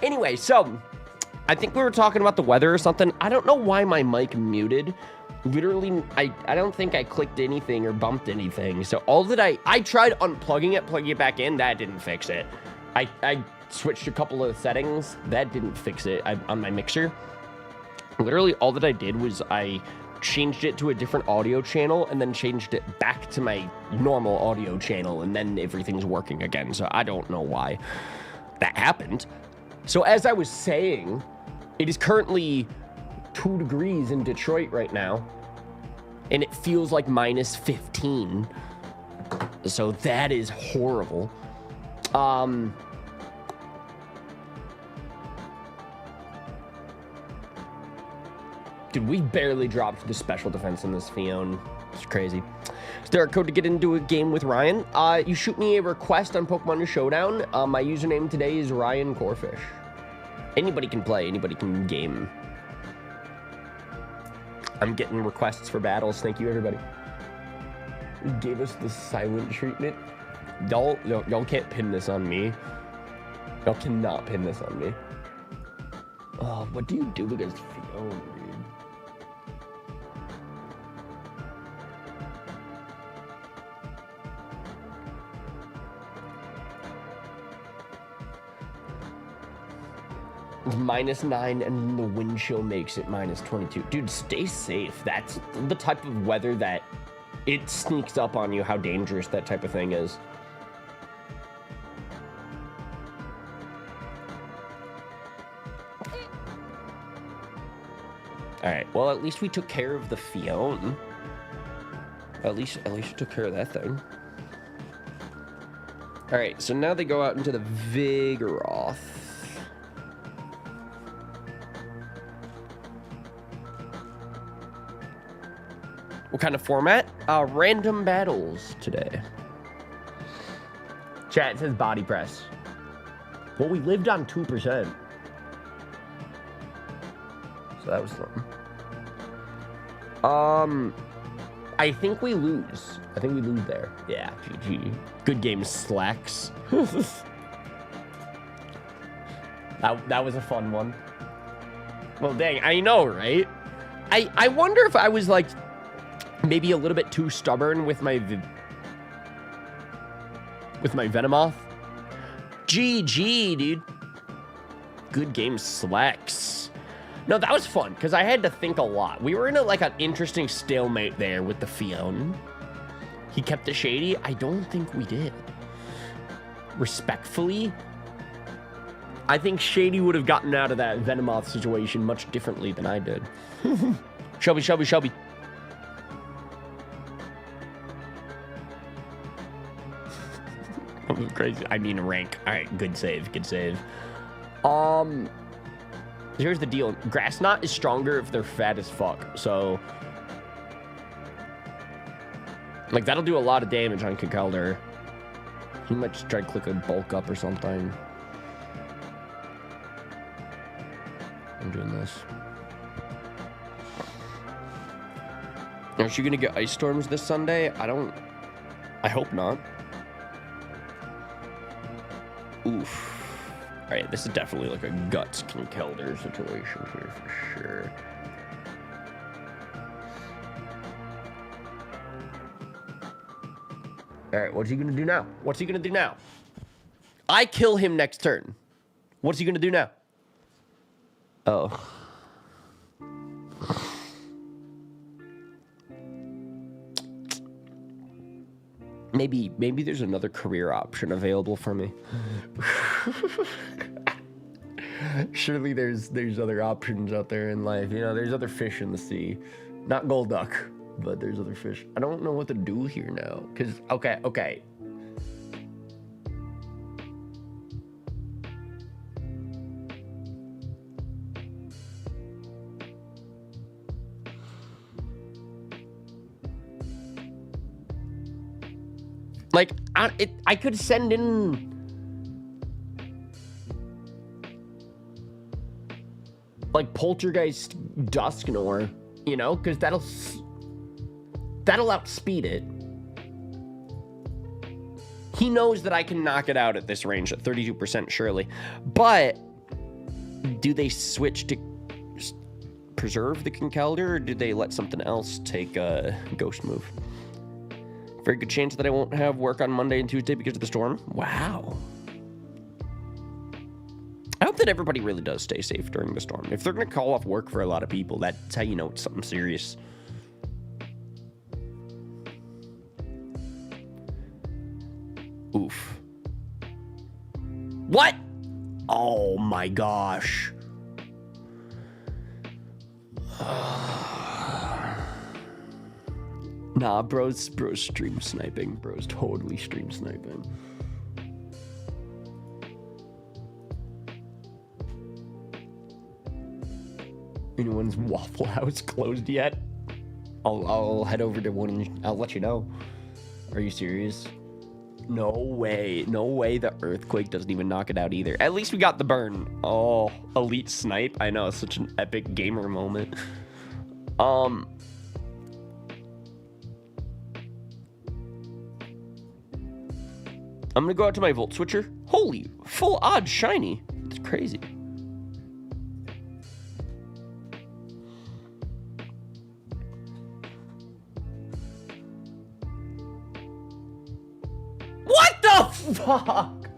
Anyway, so I think we were talking about the weather or something. I don't know why my mic muted. Literally, I don't think I clicked anything or bumped anything. So all that I tried unplugging it, plugging it back in, that didn't fix it. I switched a couple of the settings. That didn't fix it on my mixer. Literally, all that I did was I changed it to a different audio channel and then changed it back to my normal audio channel, and then everything's working again. So I don't know why that happened. So as I was saying, it is currently 2 degrees in Detroit right now, and it feels like minus 15. So that is horrible. Dude, we barely dropped the special defense in this Fion. It's crazy. Is there a code to get into a game with Ryan? You shoot me a request on Pokémon Showdown. My username today is KingCorphish. Anybody can play. Anybody can game. I'm getting requests for battles. Thank you, everybody. You gave us the silent treatment. Y'all can't pin this on me. Y'all cannot pin this on me. Oh, what do you do against Fion, dude? It's -9 and the wind chill makes it -22. Dude, stay safe. That's the type of weather that it sneaks up on you, how dangerous that type of thing is. Alright, well, at least we took care of the Fion. At least we took care of that thing. Alright, so now they go out into the Vigoroth. What kind of format? Random battles today. Chat says body press. Well, we lived on 2%. So that was fun. I think we lose. I think we lose there. Yeah, GG. Good game, Slacks. that was a fun one. Well, dang, I know, right? I wonder if I was like maybe a little bit too stubborn with my Venomoth. GG, dude. Good game, Slacks. No, that was fun, because I had to think a lot. We were in an interesting stalemate there with the Fion. He kept it shady. I don't think we did. Respectfully, I think Shady would have gotten out of that Venomoth situation much differently than I did. Shelby. That was crazy. I mean, rank. All right, good save. Here's the deal. Grass Knot is stronger if they're fat as fuck. So, that'll do a lot of damage on Kinkeldurr. He might just try to click a bulk up or something. I'm doing this. Are you gonna get ice storms this Sunday? I hope not. Oof. Alright, this is definitely a guts Kinkeldurr situation here for sure. Alright, what's he gonna do now? I kill him next turn. What's he gonna do now? Oh. Maybe there's another career option available for me. Surely there's other options out there in life. There's other fish in the sea. Not Golduck, but there's other fish. I don't know what to do here now. Because, okay. I could send in Poltergeist Dusknoir, because that'll outspeed it. He knows that I can knock it out at this range at 32%, surely. But do they switch to preserve the Kinkeldurr, or do they let something else take a ghost move? Very good chance that I won't have work on Monday and Tuesday because of the storm. Wow. I hope that everybody really does stay safe during the storm. If they're going to call off work for a lot of people, that's how you know it's something serious. Oof. What? Oh my gosh. Nah, bro's stream sniping. Bro's totally stream sniping. Anyone's Waffle House closed yet? I'll head over to one and I'll let you know. Are you serious? No way. No way the earthquake doesn't even knock it out either. At least we got the burn. Oh, elite snipe. I know, it's such an epic gamer moment. I'm gonna go out to my volt switcher. Holy, full odd shiny. It's crazy. What the fuck?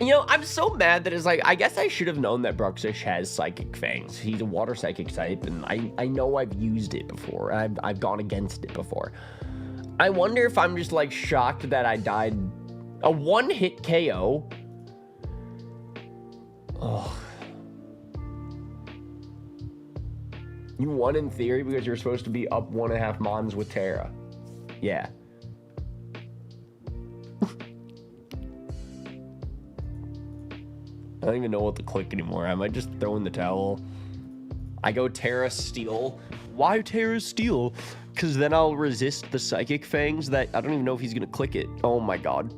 You know, I'm so mad that it's like, I guess I should have known that Bruxish has Psychic Fangs. He's a water psychic type, and I know I've used it before. I've gone against it before. I wonder if I'm just like shocked that I died a one-hit KO. Oh. You won in theory because you're supposed to be up 1.5 Mons with Terra. Yeah. I don't even know what to click anymore. I might just throw in the towel. I go Terra Steel. Why Terra Steel? Because then I'll resist the Psychic Fangs that... I don't even know if he's going to click it. Oh my god.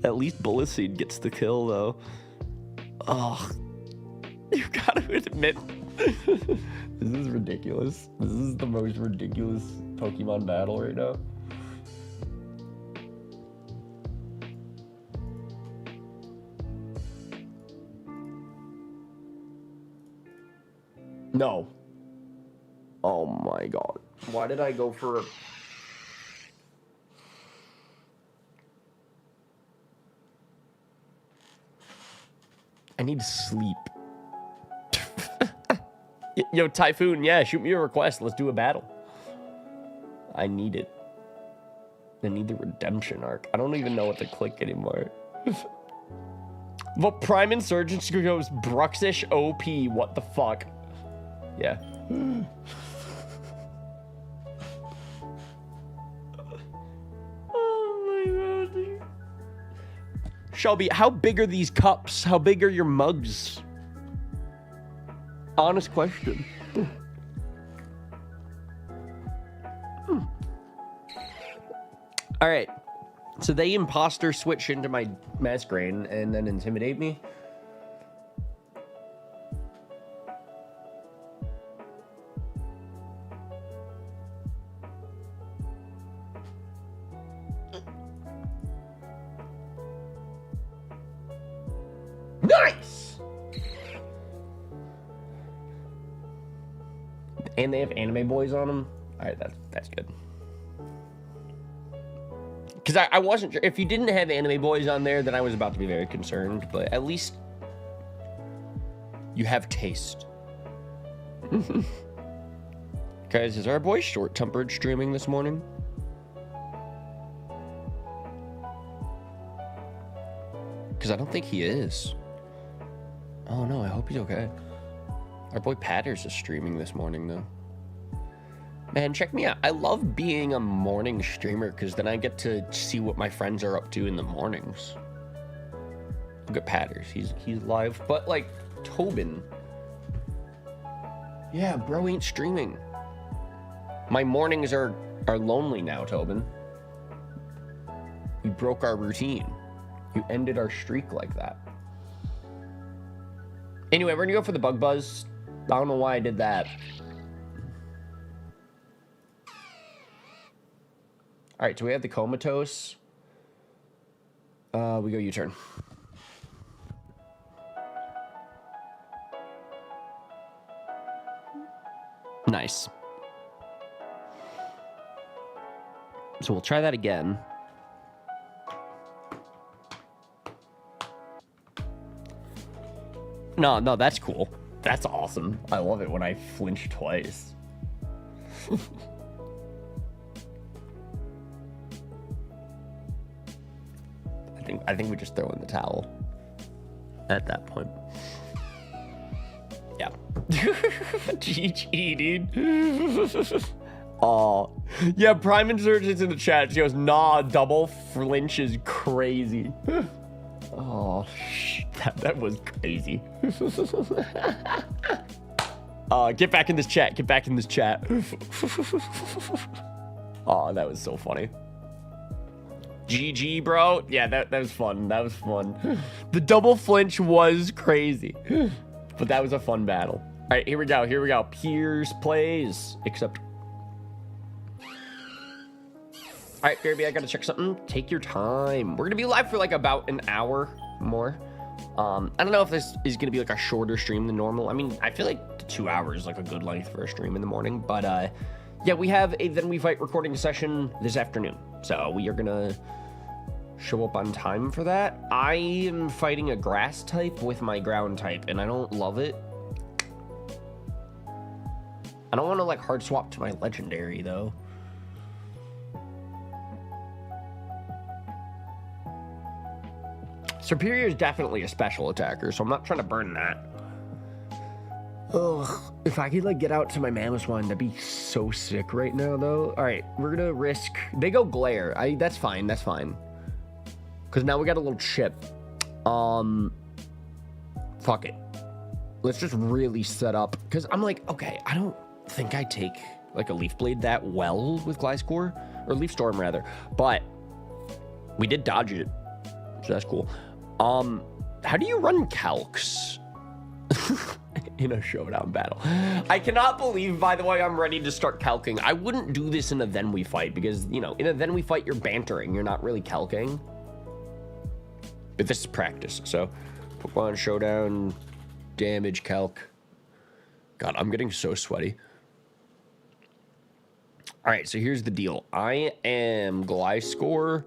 At least Bullet Seed gets the kill, though. Oh. You gotta admit... This is ridiculous. This is the most ridiculous Pokemon battle right now. No. Oh my god. Why did I go for a... I need sleep. Yo, Typhoon, yeah, shoot me a request. Let's do a battle. I need it. I need the redemption arc. I don't even know what to click anymore. But Prime Insurgence goes Bruxish OP. What the fuck? Yeah. Oh my god. Shelby, how big are these cups? How big are your mugs? Honest question. All right. So they imposter switch into my Masquerain and then intimidate me. Nice! And they have anime boys on them. All right, that's good. Because I wasn't sure. If you didn't have anime boys on there, then I was about to be very concerned. But at least you have taste. Guys, is our boy Short-Tempered streaming this morning? Because I don't think he is. Oh no, I hope he's okay. Our boy Patters is streaming this morning, though. Man, check me out. I love being a morning streamer because then I get to see what my friends are up to in the mornings. Look at Patters. He's live. But, like, Tobin. Yeah, bro ain't streaming. My mornings are lonely now, Tobin. You broke our routine. You ended our streak like that. Anyway, we're gonna go for the Bug Buzz. I don't know why I did that. All right, so we have the Comatose. We go U-turn. Nice. So we'll try that again. No, that's cool. That's awesome. I love it when I flinch twice. I think we just throw in the towel at that point. Yeah. GG, dude. Oh, yeah. Prime Insurgent's in the chat. She goes, nah, double flinch is crazy. Oh, that was crazy. Get back in this chat. Get back in this chat. Oh, that was so funny. GG, bro. Yeah, that was fun. That was fun. The double flinch was crazy. But that was a fun battle. All right, here we go. Here we go. Piers plays. Except. All right, Gary, I gotta check something. Take your time. We're gonna be live for like about an hour more. I don't know if this is gonna be like a shorter stream than normal. I mean, I feel like 2 hours is like a good length for a stream in the morning. But yeah, we have a Then We Fight recording session this afternoon. So we are gonna show up on time for that. I am fighting a grass type with my ground type, and I don't love it. I don't want to like hard swap to my legendary though. Superior is definitely a special attacker, so I'm not trying to burn that. Ugh, if I could like get out to my Mammoth one, that'd be so sick right now though. All right, we're gonna risk, they go glare. That's fine, that's fine. Cause now we got a little chip. Fuck it. Let's just really set up, cause I'm like, okay, I don't think I take like a Leaf Blade that well with Gliscor, or Leaf Storm rather, but we did dodge it, so that's cool. How do you run calcs in a showdown battle? I cannot believe, by the way, I'm ready to start calcing. I wouldn't do this in a Then We Fight because, you know, in a Then We Fight, you're bantering. You're not really calcing. But this is practice. So, Pokémon Showdown, damage calc. God, I'm getting so sweaty. All right, so here's the deal. I am Gliscor.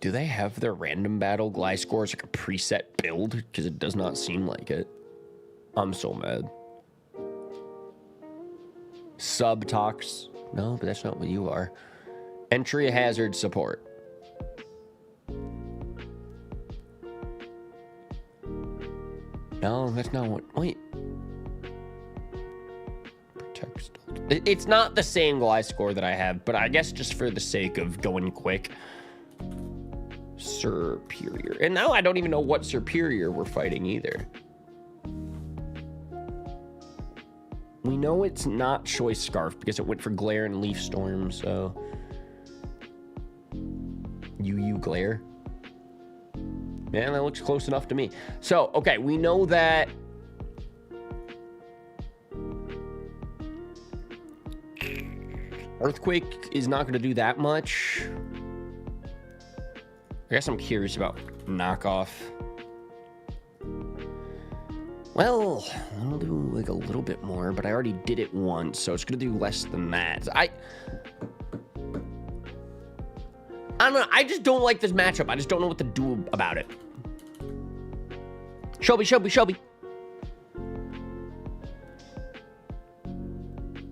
Do they have their random battle Gliscor as like a preset build? Because it does not seem like it. I'm so mad. Subtox. No, but that's not what you are. Entry hazard support. No, that's not what. Wait. Protect stealth. It's not the same Gliscor that I have, but I guess just for the sake of going quick. Superior. And now I don't even know what superior we're fighting either. We know it's not Choice Scarf because it went for Glare and Leaf Storm, so... UU Glare. Man, that looks close enough to me. So, okay, we know that... Earthquake is not going to do that much. I guess I'm curious about knockoff. Well, I'll do like a little bit more, but I already did it once, so it's gonna do less than that. I don't know. I just don't like this matchup. I just don't know what to do about it. Shelby.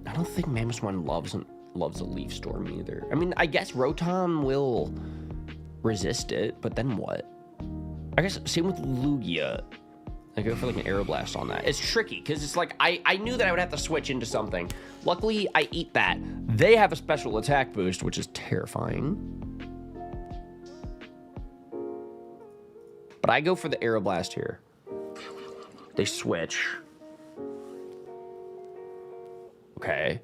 I don't think Mammoth One loves a Leaf Storm either. I mean, I guess Rotom will resist it, but then what? I guess same with Lugia. I go for like an Aeroblast on that. It's tricky because it's like I knew that I would have to switch into something. Luckily, I eat that. They have a special attack boost, which is terrifying. But I go for the Aeroblast here. They switch. Okay.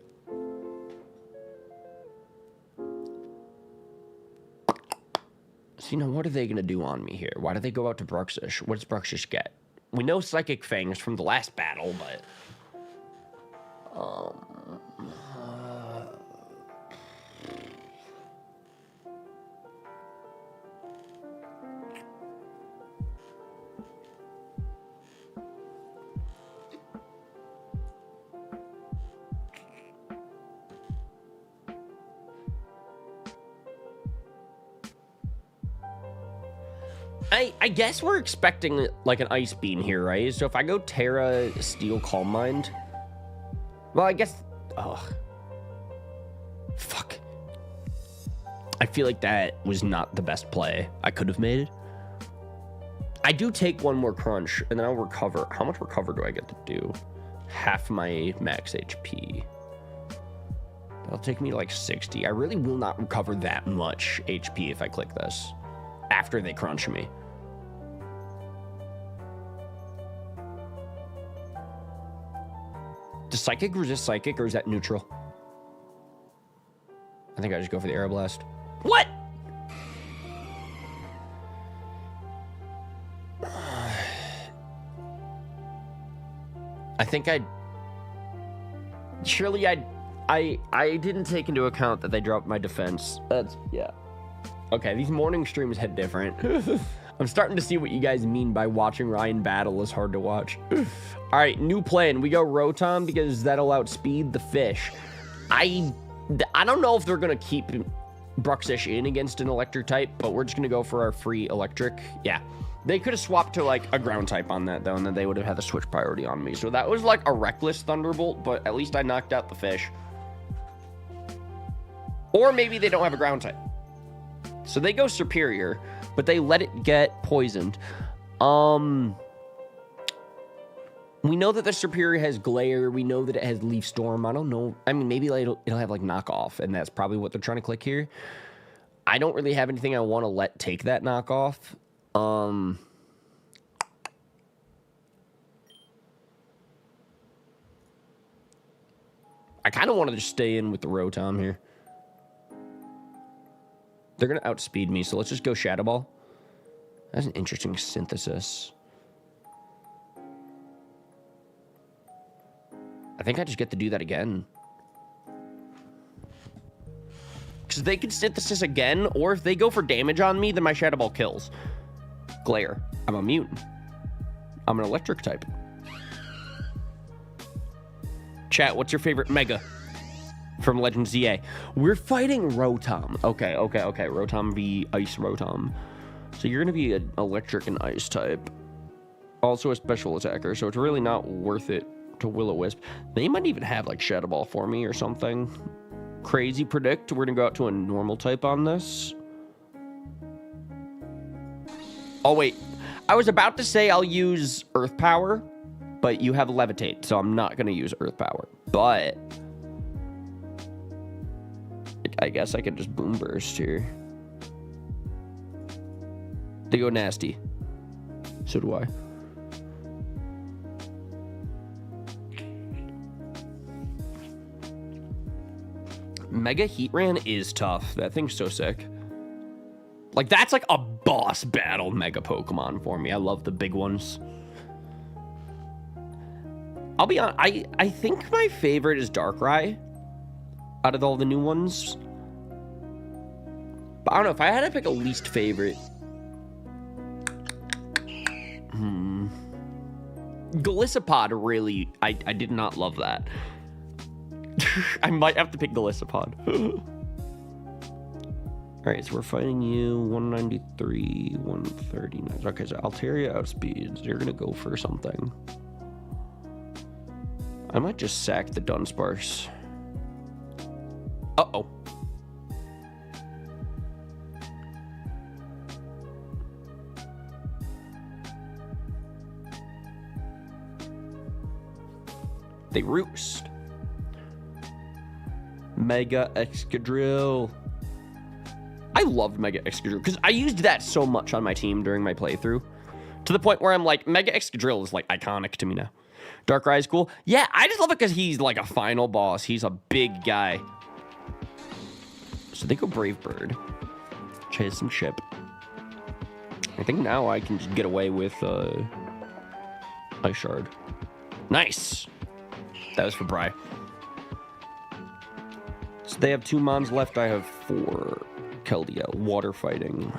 So, you know, what are they going to do on me here? Why do they go out to Bruxish? What does Bruxish get? We know Psychic Fangs from the last battle, but... I guess we're expecting like an Ice Beam here, right? So if I go Terra, Steel, Calm Mind, well, I guess, oh, fuck. I feel like that was not the best play I could have made. I do take one more crunch, and then I'll recover. How much recover do I get to do? Half my max HP. That'll take me to like 60. I really will not recover that much HP if I click this after they crunch me. Does Psychic resist Psychic, or is that neutral? I think I just go for the Aeroblast. What? I think surely I didn't take into account that they dropped my defense. That's, yeah. Okay, these morning streams hit different. I'm starting to see what you guys mean by watching Ryan battle is hard to watch. All right, new plan. We go Rotom because that'll outspeed the fish. I don't know if they're going to keep Bruxish in against an electric type, but we're just going to go for our free electric. Yeah. They could have swapped to like a ground type on that though, and then they would have had the switch priority on me. So that was like a reckless Thunderbolt, but at least I knocked out the fish. Or maybe they don't have a ground type. So they go Superior, but they let it get poisoned. We know that the Superior has Glare. We know that it has Leaf Storm. I don't know. I mean, maybe it'll have like knockoff, and that's probably what they're trying to click here. I don't really have anything I want to let take that knockoff. I kind of want to just stay in with the Rotom here. They're going to outspeed me, so let's just go Shadow Ball. That's an interesting synthesis. I think I just get to do that again. Because they can synthesis again, or if they go for damage on me, then my Shadow Ball kills. Glare. I'm a mutant. I'm an electric type. Chat, what's your favorite Mega from Legend ZA? We're fighting Rotom. Okay. Rotom v Ice Rotom. So you're going to be an electric and ice type. Also a special attacker, so it's really not worth it to Will-O-Wisp. They might even have like Shadow Ball for me or something. Crazy predict. We're going to go out to a normal type on this. Oh, wait. I was about to say I'll use Earth Power, but you have Levitate, so I'm not going to use Earth Power. But I guess I can just Boom Burst here. They go Nasty. So do I. Mega Heatran is tough. That thing's so sick. Like, that's like a boss battle Mega Pokemon for me. I love the big ones. I'll be honest, I think my favorite is Darkrai out of all the new ones. But I don't know, if I had to pick a least favorite. Golisopod, really, I did not love that. I might have to pick Golisopod. Alright, so we're fighting you. 193, 139. Okay, so Altaria outspeeds. You're gonna go for something. I might just sack the Dunsparce. Uh-oh. They roost. Mega Excadrill. I loved Mega Excadrill because I used that so much on my team during my playthrough. To the point where I'm like, Mega Excadrill is like iconic to me now. Darkrai is cool. Yeah, I just love it because he's like a final boss. He's a big guy. So they go Brave Bird. Chase some chip. I think now I can just get away with Ice Shard. Nice. That was for Bri. So they have 2 Mons left. I have 4. Keldeo, water fighting.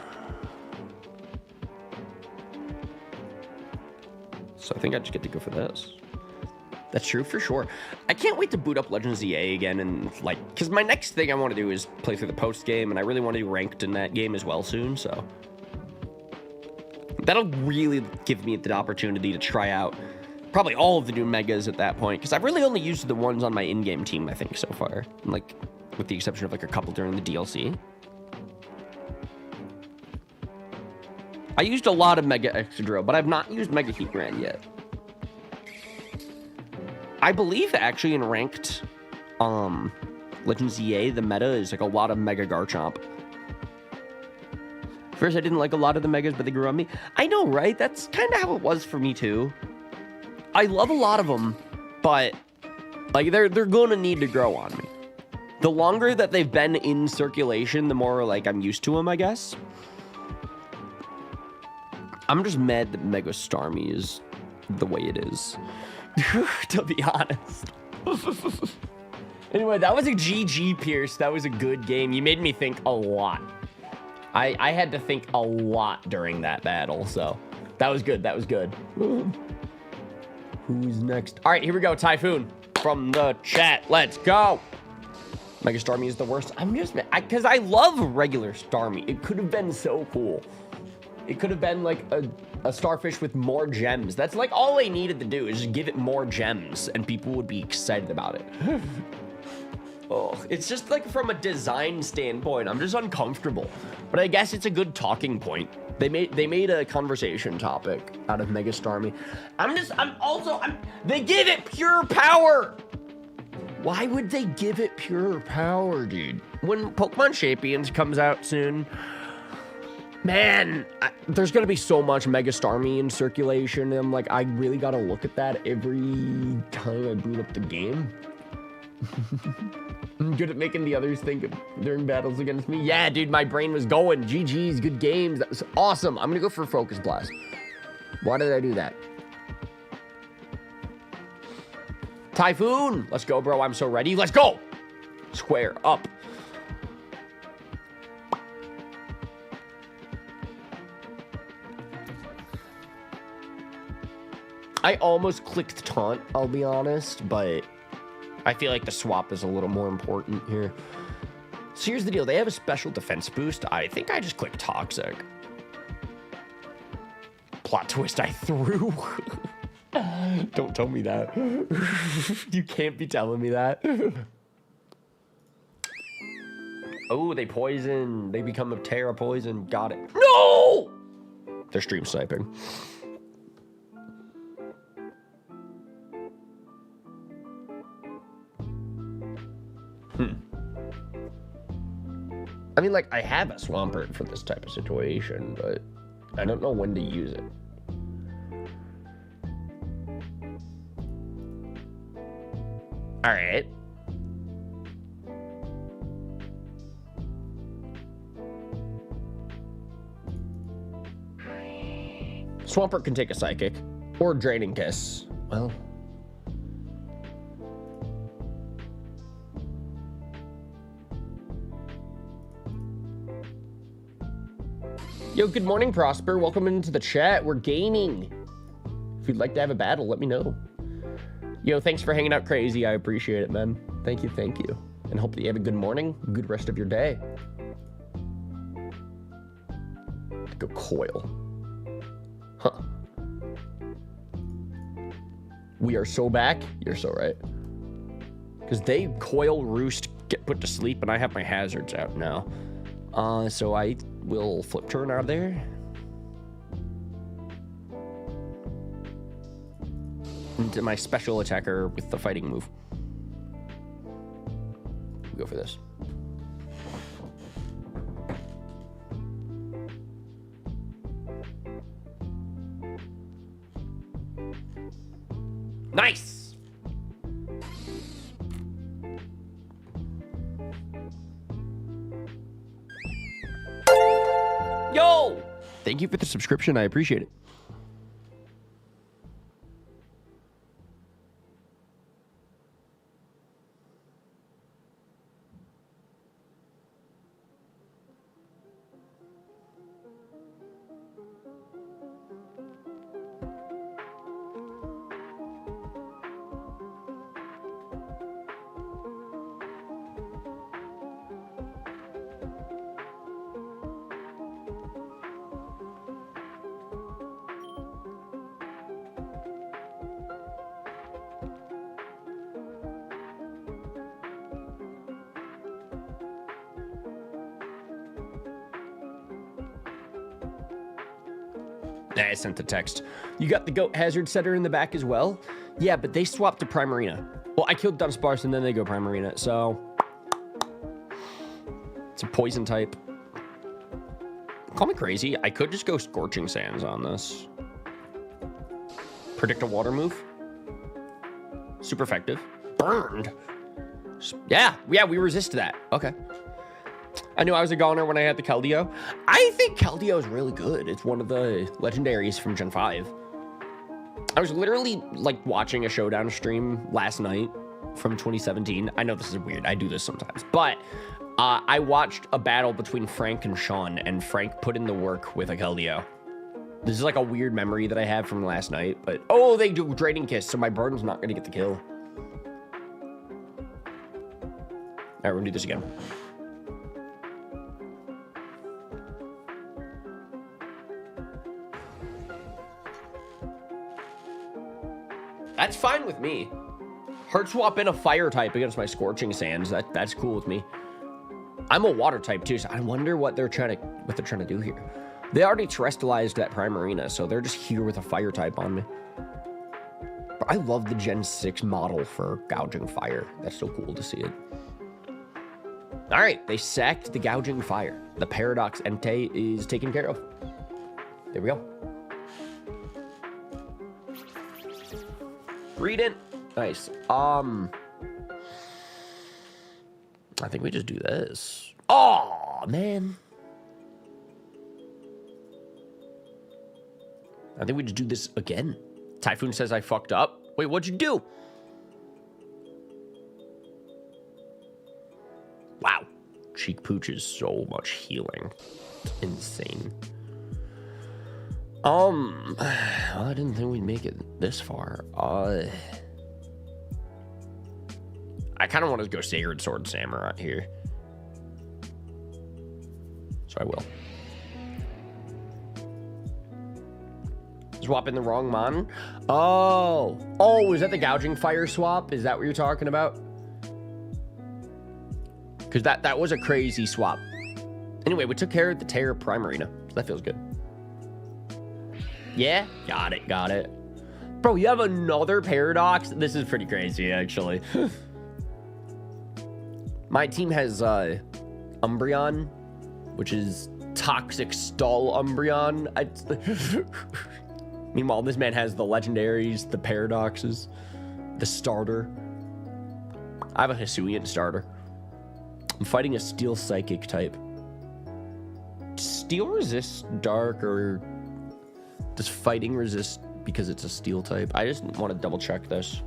So I think I just get to go for this. That's true for sure. I can't wait to boot up Legends ZA again and like, because my next thing I want to do is play through the post game, and I really want to do ranked in that game as well soon. So That'll really give me the opportunity to try out probably all of the new megas at that point, because I've really only used the ones on my in-game team, I think, so far. Like, with the exception of like a couple during the DLC. I used a lot of Mega Excadrill, but I've not used Mega Heatran yet. I believe actually in ranked Legends EA, the meta is like a lot of Mega Garchomp. First, I didn't like a lot of the Megas, but they grew on me. I know, right? That's kind of how it was for me too. I love a lot of them, but like they're gonna need to grow on me. The longer that they've been in circulation, the more like I'm used to them, I guess. I'm just mad that Mega Starmie is the way it is, to be honest. Anyway, that was a GG, Pierce. That was a good game. You made me think a lot. I had to think a lot during that battle, so that was good. That was good. Who's next? All right, here we go. Typhoon from the chat. Let's go. Mega Starmie is the worst. I'm just mad because I love regular Starmie. It could have been so cool. It could have been like a starfish with more gems. That's like all they needed to do is just give it more gems and people would be excited about it. Oh, it's just like from a design standpoint, I'm just uncomfortable. But I guess it's a good talking point. They made a conversation topic out of Mega Starmie. They give it pure power. Why would they give it pure power, dude? When Pokemon Showdown comes out soon, man, there's gonna be so much Mega Starmie in circulation. And I'm like, I really gotta look at that every time I boot up the game. I'm good at making the others think during battles against me. Yeah, dude, my brain was going. GG's, good games. That was awesome. I'm gonna go for Focus Blast. Why did I do that? Typhoon! Let's go, bro. I'm so ready. Let's go! Square up. I almost clicked Taunt, I'll be honest, but I feel like the swap is a little more important here. So here's the deal. They have a special defense boost. I think I just clicked Toxic. Plot twist, I threw. Don't tell me that. You can't be telling me that. Oh, they poison. They become a Terra poison. Got it. No! They're stream sniping. I mean, like, I have a Swampert for this type of situation, but I don't know when to use it. All right. Swampert can take a Psychic or Draining Kiss. Well, yo, good morning, Prosper. Welcome into the chat. We're gaming. If you'd like to have a battle, let me know. Yo, thanks for hanging out, Crazy. I appreciate it, man. Thank you, thank you. And hope that you have a good morning, good rest of your day. Go Coil. Huh. We are so back. You're so right. Because they Coil, Roost, get put to sleep, and I have my hazards out now. So I will flip turn out of there. Into my special attacker with the fighting move. Go for this. Nice! Yo! Thank you for the subscription. I appreciate it. I sent the text. You got the Goat Hazard Setter in the back as well? Yeah, but they swapped to Primarina. Well, I killed Dunsparce and then they go Primarina, so... It's a poison type. Call me crazy. I could just go Scorching Sands on this. Predict a water move. Super effective. Burned. Yeah, we resist that. Okay. I knew I was a goner when I had the Keldeo. I think Keldeo is really good. It's one of the legendaries from Gen 5. I was literally like watching a Showdown stream last night from 2017. I know this is weird. I do this sometimes. But I watched a battle between Frank and Sean, and Frank put in the work with a Keldeo. This is like a weird memory that I have from last night. But, oh, they do Draining Kiss, so my Burden's not going to get the kill. All right, we're going to do this again. That's fine with me. Hard swap in a fire type against my Scorching Sands. That's cool with me. I'm a water type too, so I wonder what they're trying to do here. They already terrestrialized that Primarina, so they're just here with a fire type on me. But I love the Gen 6 model for Gouging Fire. That's so cool to see it. All right, they sacked the Gouging Fire. The Paradox Entei is taken care of. There we go. Read it. Nice. I think we just do this. Oh, man. I think we just do this again. Typhoon says I fucked up. Wait, what'd you do? Wow. Cheek Pooch is so much healing. It's insane. Well, I didn't think we'd make it this far. I kind of want to go Sacred Sword Samurai here. So I will. Swap in the wrong mon. Oh, is that the Gouging Fire swap? Is that what you're talking about? Because that was a crazy swap. Anyway, we took care of the Terror Primarina. So that feels good. Yeah, got it. Bro, you have another Paradox? This is pretty crazy, actually. My team has Umbreon, which is Toxic Stall Umbreon. Meanwhile, this man has the legendaries, the paradoxes, the starter. I have a Hisuian starter. I'm fighting a Steel Psychic type. Steel resists dark, or does fighting resist because it's a steel type? I just want to double check this.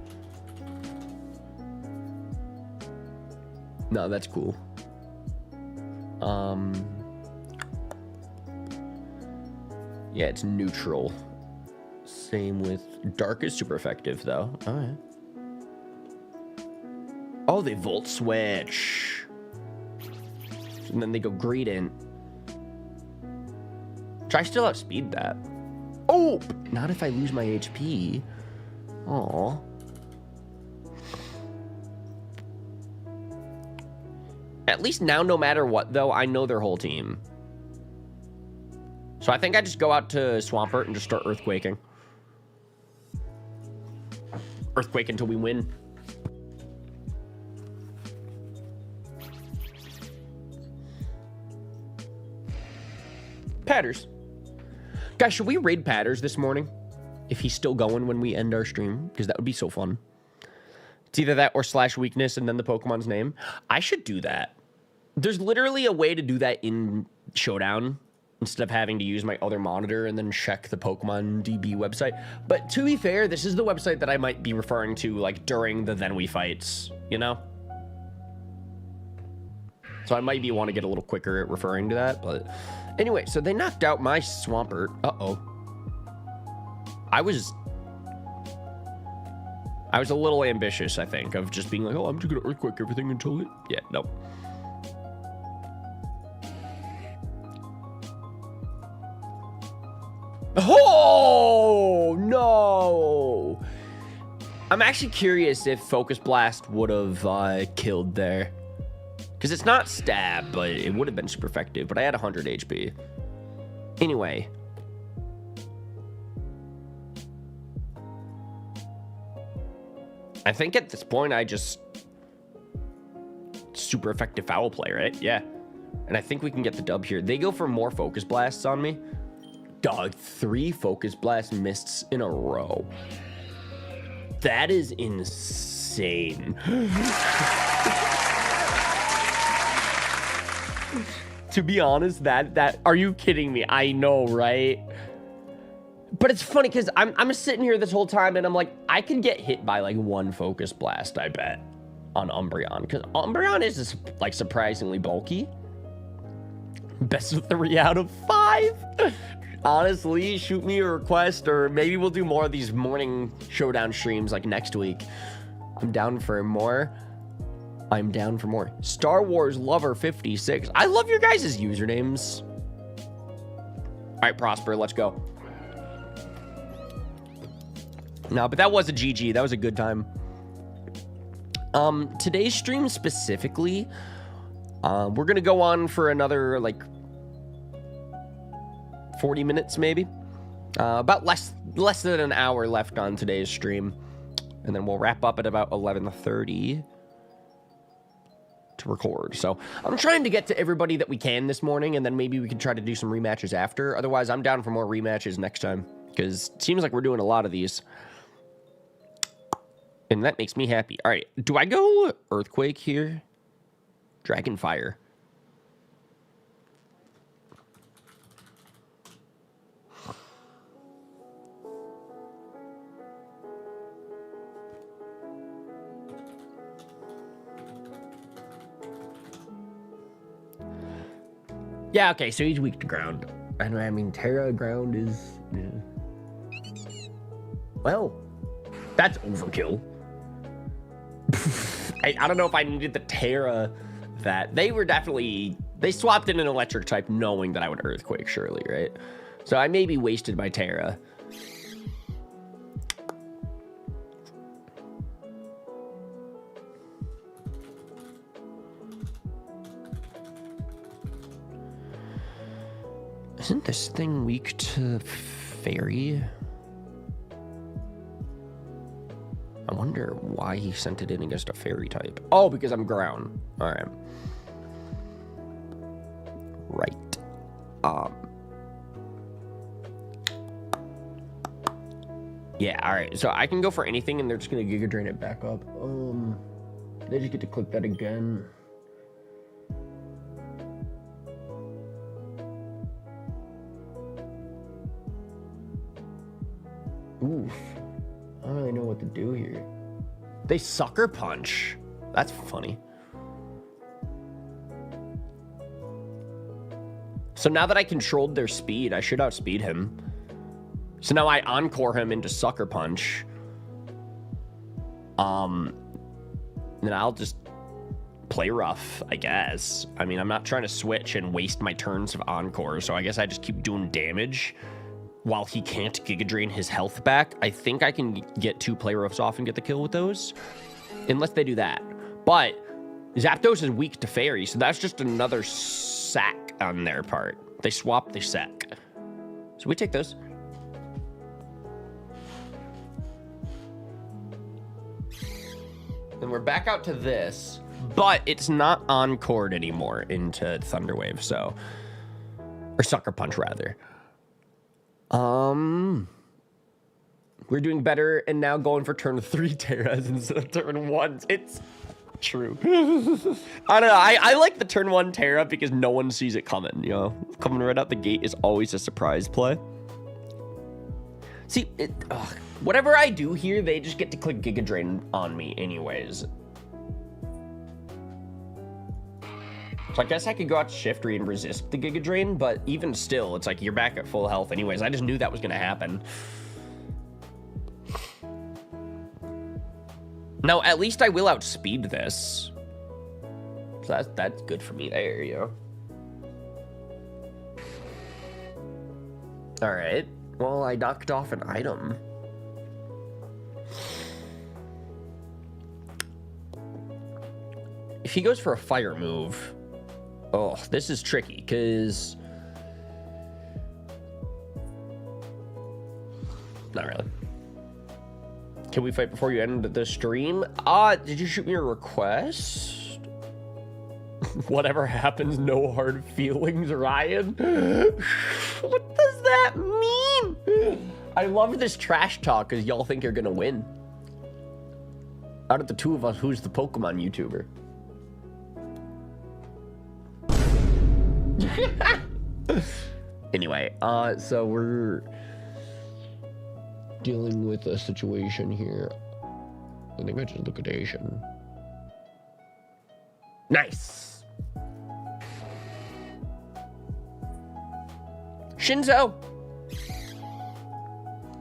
No, that's cool. Yeah, it's neutral. Same with dark is super effective though. All right. Oh, they Volt Switch. And then they go Greedent. Which I still outspeed that. Oh, not if I lose my HP. Aw. At least now, no matter what, though, I know their whole team. So I think I just go out to Swampert and just start Earthquaking. Earthquake until we win. Patters. Guys, should we raid Patters this morning? If he's still going when we end our stream? Because that would be so fun. It's either that or slash weakness and then the Pokemon's name. I should do that. There's literally a way to do that in Showdown instead of having to use my other monitor and then check the Pokemon DB website. But to be fair, this is the website that I might be referring to like during the Then We Fights, you know? So I might want to get a little quicker at referring to that, but anyway, so they knocked out my Swampert. Uh-oh. I was a little ambitious, I think, of just being like, oh, I'm just gonna Earthquake everything until it... Yeah, no. Oh, no! I'm actually curious if Focus Blast would have killed there. Because it's not Stab, but it would have been super effective. But I had 100 HP. Anyway. I think at this point, I just... Super effective foul play, right? Yeah. And I think we can get the dub here. They go for more focus blasts on me. Dog, 3 focus blast mists in a row. That is insane. To be honest, that are you kidding me? I know, right? But it's funny because I'm sitting here this whole time and I'm like, I could get hit by like 1 focus blast, I bet, on Umbreon. Because Umbreon is like surprisingly bulky. Best of 3 out of 5. Honestly, shoot me a request, or maybe we'll do more of these morning showdown streams like next week. I'm down for more. I'm down for more. Star Wars Lover 56. I love your guys' usernames. All right, Prosper, let's go. No, but that was a GG. That was a good time. Today's stream specifically, we're gonna go on for another like 40 minutes maybe. About less than an hour left on today's stream, and then we'll wrap up at about 11:30 to record. So I'm trying to get to everybody that we can this morning, and then maybe we can try to do some rematches after. Otherwise, I'm down for more rematches next time, because it seems like we're doing a lot of these. And that makes me happy. All right, do I go Earthquake here? Dragon Fire. Yeah, okay, so he's weak to ground. And I mean, Terra ground is... Yeah. Well, that's overkill. I don't know if I needed the Terra that. They were definitely... They swapped in an electric type knowing that I would Earthquake, surely, right? So I maybe wasted my Terra. Isn't this thing weak to Fairy? I wonder why he sent it in against a Fairy type. Oh, because I'm ground. All right. Right. Yeah, all right. So I can go for anything, and they're just going to Giga Drain it back up. They just get to click that again. Oof. I don't really know what to do here. They Sucker Punch. That's funny. So now that I controlled their speed, I should outspeed him. So now I Encore him into Sucker Punch. Then I'll just play rough, I guess. I mean, I'm not trying to switch and waste my turns of Encore, so I guess I just keep doing damage while he can't Giga Drain his health back. I think I can get 2 play roughs off and get the kill with those, unless they do that. But Zapdos is weak to Fairy, so that's just another sack on their part. They swap, they sack. So we take those. Then we're back out to this, but it's not Encored anymore into Thunder Wave, so... Or Sucker Punch, rather. We're doing better and now going for turn 3 Terras instead of turn 1. It's true. I don't know. I like the turn 1 Terra because no one sees it coming, you know? Coming right out the gate is always a surprise play. See, whatever I do here, they just get to click Giga Drain on me anyways. So I guess I could go out to Shiftry and resist the Giga Drain, but even still, it's like you're back at full health anyways. I just knew that was going to happen. Now, at least I will outspeed this. So that's good for me there, you know. All right. Well, I knocked off an item. If he goes for a fire move... Oh, this is tricky, because... Not really. Can we fight before you end the stream? Did you shoot me a request? Whatever happens, no hard feelings, Ryan. What does that mean? I love this trash talk because y'all think you're gonna win. Out of the two of us, who's the Pokemon YouTuber? Anyway, so we're dealing with a situation here. I think I just liquidation. Nice. Shinzo.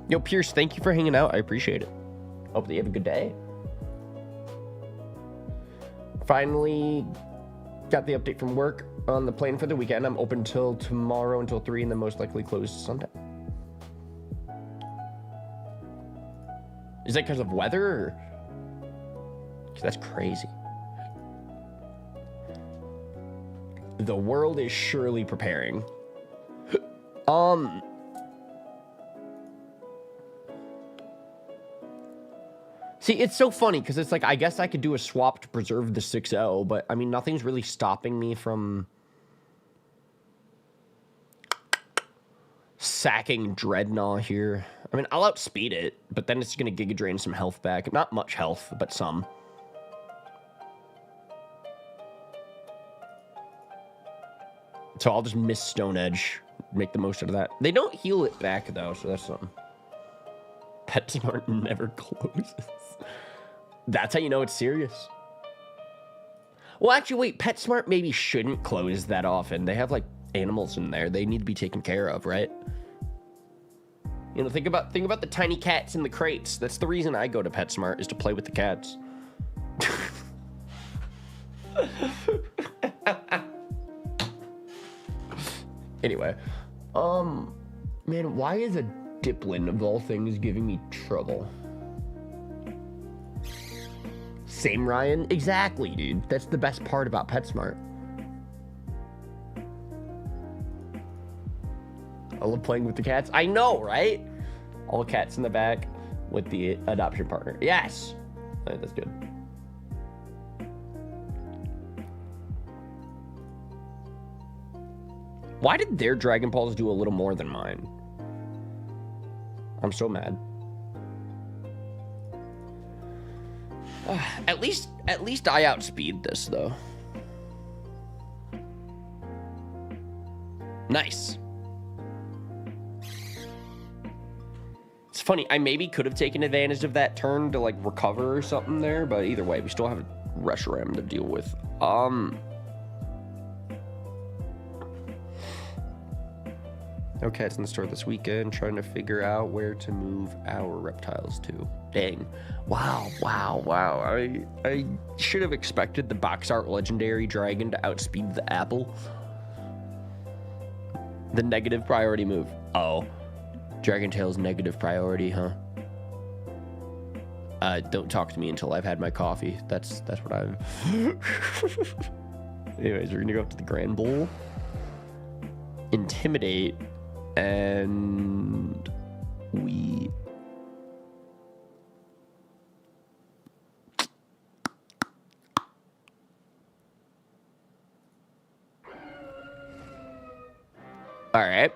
Yo, Pierce, thank you for hanging out. I appreciate it. Hope that you have a good day. Finally got the update from work on the plan for the weekend. I'm open till tomorrow until 3 and then most likely closed Sunday. Is that because of weather? Or? 'Cause that's crazy. The world is surely preparing. See, it's so funny because it's like, I guess I could do a swap to preserve the 6-0, but I mean, nothing's really stopping me from sacking Dreadnought here. I mean, I'll outspeed it, but then it's going to Giga Drain some health back. Not much health, but some. So I'll just miss Stone Edge, make the most out of that. They don't heal it back, though, so that's something. PetSmart never closes. That's how you know it's serious. Well, actually, wait. PetSmart maybe shouldn't close that often. They have, like, animals in there. They need to be taken care of, right? You know, think about the tiny cats in the crates. That's the reason I go to PetSmart, is to play with the cats. Anyway, man, why is a Diplin of all things giving me trouble? Same, Ryan? Exactly, dude. That's the best part about PetSmart. I love playing with the cats. I know, right? All cats in the back with the adoption partner. Yes! All right, that's good. Why did their Dragon Balls do a little more than mine? I'm so mad. At least I outspeed this, though. Nice. It's funny, I maybe could have taken advantage of that turn to, like, recover or something there, but either way, we still have a Reshiram to deal with. No cats in the store this weekend, trying to figure out where to move our reptiles to. Dang. Wow. I should have expected the box art legendary dragon to outspeed the apple. The negative priority move. Oh. Dragon Tail's negative priority, huh? Don't talk to me until I've had my coffee. That's what I'm... Anyways, we're gonna go up to the Grand Bowl. Intimidate. And we... All right.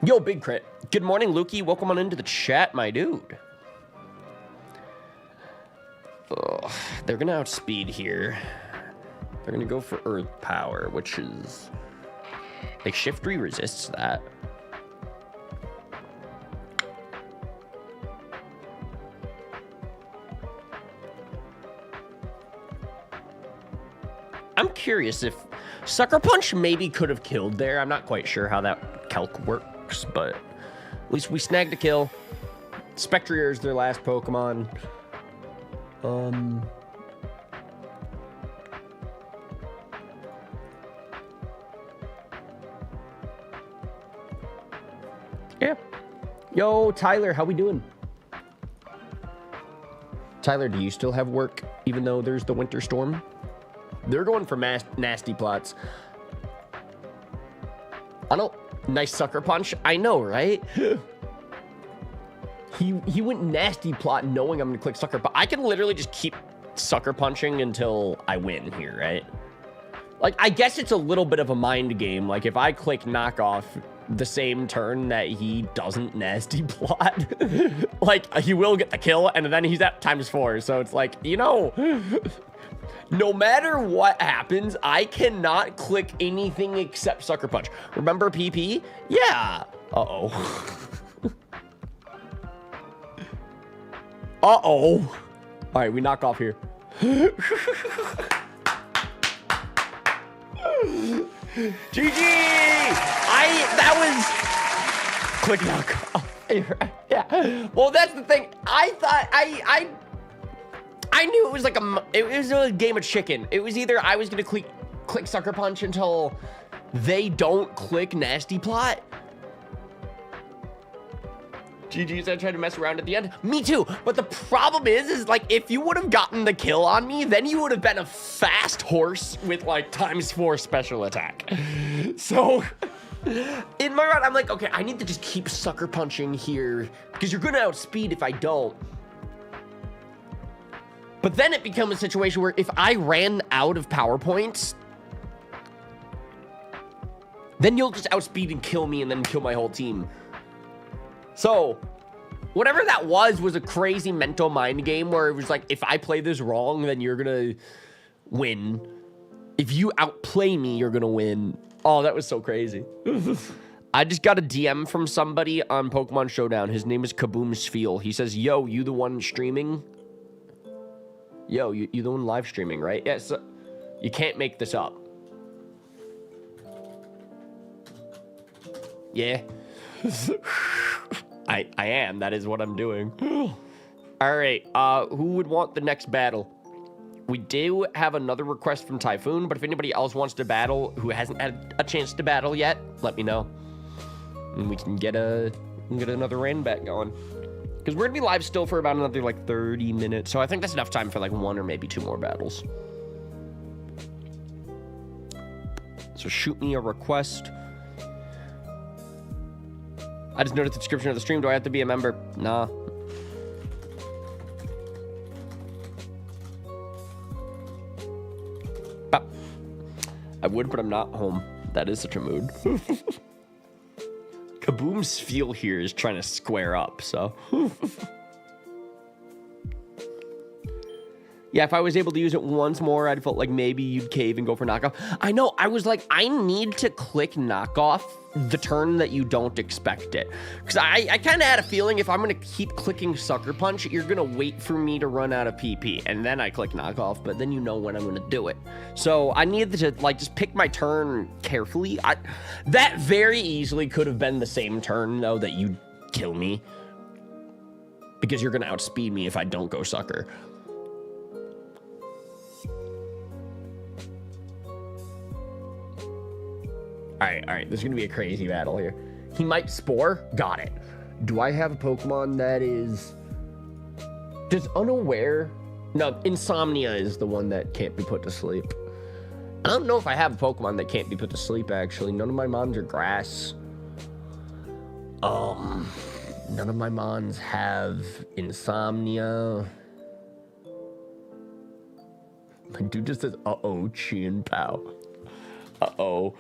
Yo, Big Crit. Good morning, Lukey. Welcome on into the chat, my dude. Ugh, they're going to outspeed here. They're going to go for Earth Power, which is... Like, Shiftry resists that. I'm curious if Sucker Punch maybe could have killed there. I'm not quite sure how that calc works, but at least we snagged a kill. Spectrier is their last Pokemon. Yeah. Yo, Tyler, how we doing? Tyler, do you still have work even though there's the winter storm? They're going for nasty plots. I know. Nice Sucker Punch. I know, right? He went nasty plot knowing I'm gonna click sucker, but I can literally just keep sucker punching until I win here, right? Like, I guess it's a little bit of a mind game. Like, if I click knockoff the same turn that he doesn't nasty plot, like, he will get the kill, and then he's at ×4. So it's like, you know, no matter what happens, I cannot click anything except sucker punch. Remember PP? Yeah. Uh-oh. Uh-oh. All right, we knock off here. GG! That was click knock off. Yeah. Well, that's the thing. I thought I knew it was like it was a game of chicken. It was either I was gonna click sucker punch until they don't click nasty plot. GG's, I tried to mess around at the end. Me too. But the problem is like, if you would have gotten the kill on me, then you would have been a fast horse with like ×4 special attack. So in my run, I'm like, okay, I need to just keep sucker punching here because you're gonna outspeed if I don't. But then it becomes a situation where if I ran out of power points, then you'll just outspeed and kill me and then kill my whole team. So, whatever that was a crazy mental mind game where it was like, if I play this wrong, then you're gonna win. If you outplay me, you're gonna win. Oh, that was so crazy. I just got a DM from somebody on Pokemon Showdown. His name is Kaboomsfeel. He says, yo, you the one streaming? Yo, you the one live streaming, right? Yes. Yeah, you can't make this up. Yeah. I am. That is what I'm doing. All right. Who would want the next battle? We do have another request from Typhoon, but if anybody else wants to battle who hasn't had a chance to battle yet, let me know. And we can get another rain bet going. Because we're going to be live still for about another, like, 30 minutes. So I think that's enough time for, like, 1 or maybe 2 more battles. So shoot me a request. I just noticed the description of the stream. Do I have to be a member? Nah. I would, but I'm not home. That is such a mood. Kaboom's feel here is trying to square up, so. Yeah, if I was able to use it once more, I'd felt like maybe you'd cave and go for knockoff. I know, I was like, I need to click knockoff the turn that you don't expect it. Because I kind of had a feeling if I'm going to keep clicking sucker punch, you're going to wait for me to run out of PP. And then I click knockoff, but then you know when I'm going to do it. So I needed to like just pick my turn carefully. That very easily could have been the same turn, though, that you kill me. Because you're going to outspeed me if I don't go sucker. All right, this is going to be a crazy battle here. He might Spore. Got it. Do I have a Pokemon that is... Does Unaware... No, Insomnia is the one that can't be put to sleep. I don't know if I have a Pokemon that can't be put to sleep, actually. None of my mons are grass. None of my mons have Insomnia. My dude just says, uh-oh, Chien Pao. Uh-oh.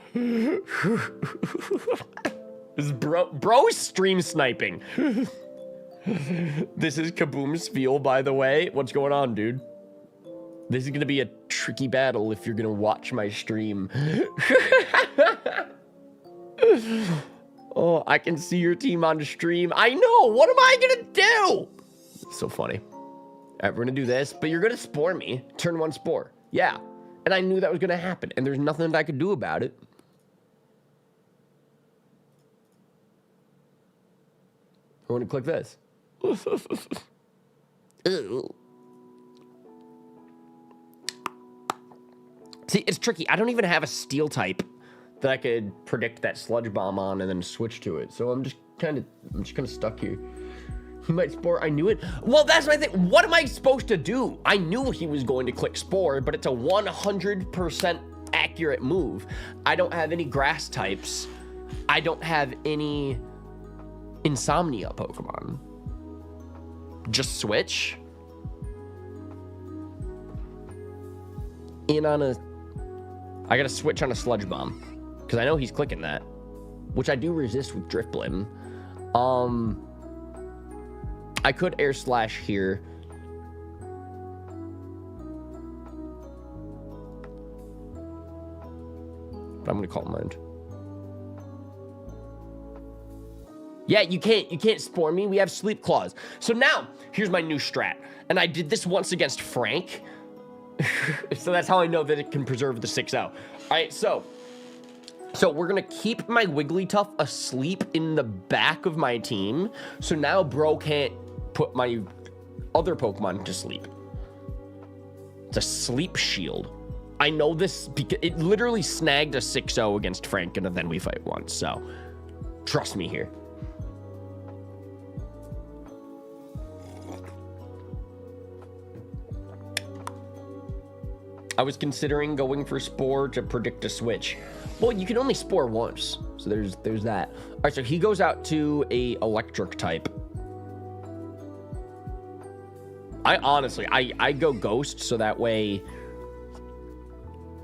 This bro is stream sniping. This is Kaboom's feel, by the way. What's going on, dude? This is gonna be a tricky battle if you're gonna watch my stream. Oh, I can see your team on stream. I know, what am I gonna do? So funny. All right, we're gonna do this, but you're gonna Spore me. Turn 1 Spore. Yeah. And I knew that was going to happen, and there's nothing that I could do about it. I want to click this. See, it's tricky. I don't even have a steel type that I could predict that Sludge Bomb on and then switch to it. So I'm just kind of stuck here. He might Spore. I knew it. Well, that's my thing. What am I supposed to do? I knew he was going to click Spore, but it's a 100% accurate move. I don't have any grass types. I don't have any Insomnia Pokemon. just switch. In on a... I gotta switch on a Sludge Bomb. Because I know he's clicking that. Which I do resist with Driftblim. I could Air Slash here. But I'm gonna Call Mind. Yeah, you can't Spore me. We have Sleep Claws. So now, here's my new strat. And I did this once against Frank. So that's how I know that it can preserve the 6-0. All right, so we're going to keep my Wigglytuff asleep in the back of my team. So now bro can't put my other Pokemon to sleep. It's a sleep shield. I know this because it literally snagged a 6-0 against Frank, and then we fight once. So trust me here. I was considering going for Spore to predict a switch. Well, you can only Spore once, so there's that. All right, so he goes out to a electric type. I go Ghost, so that way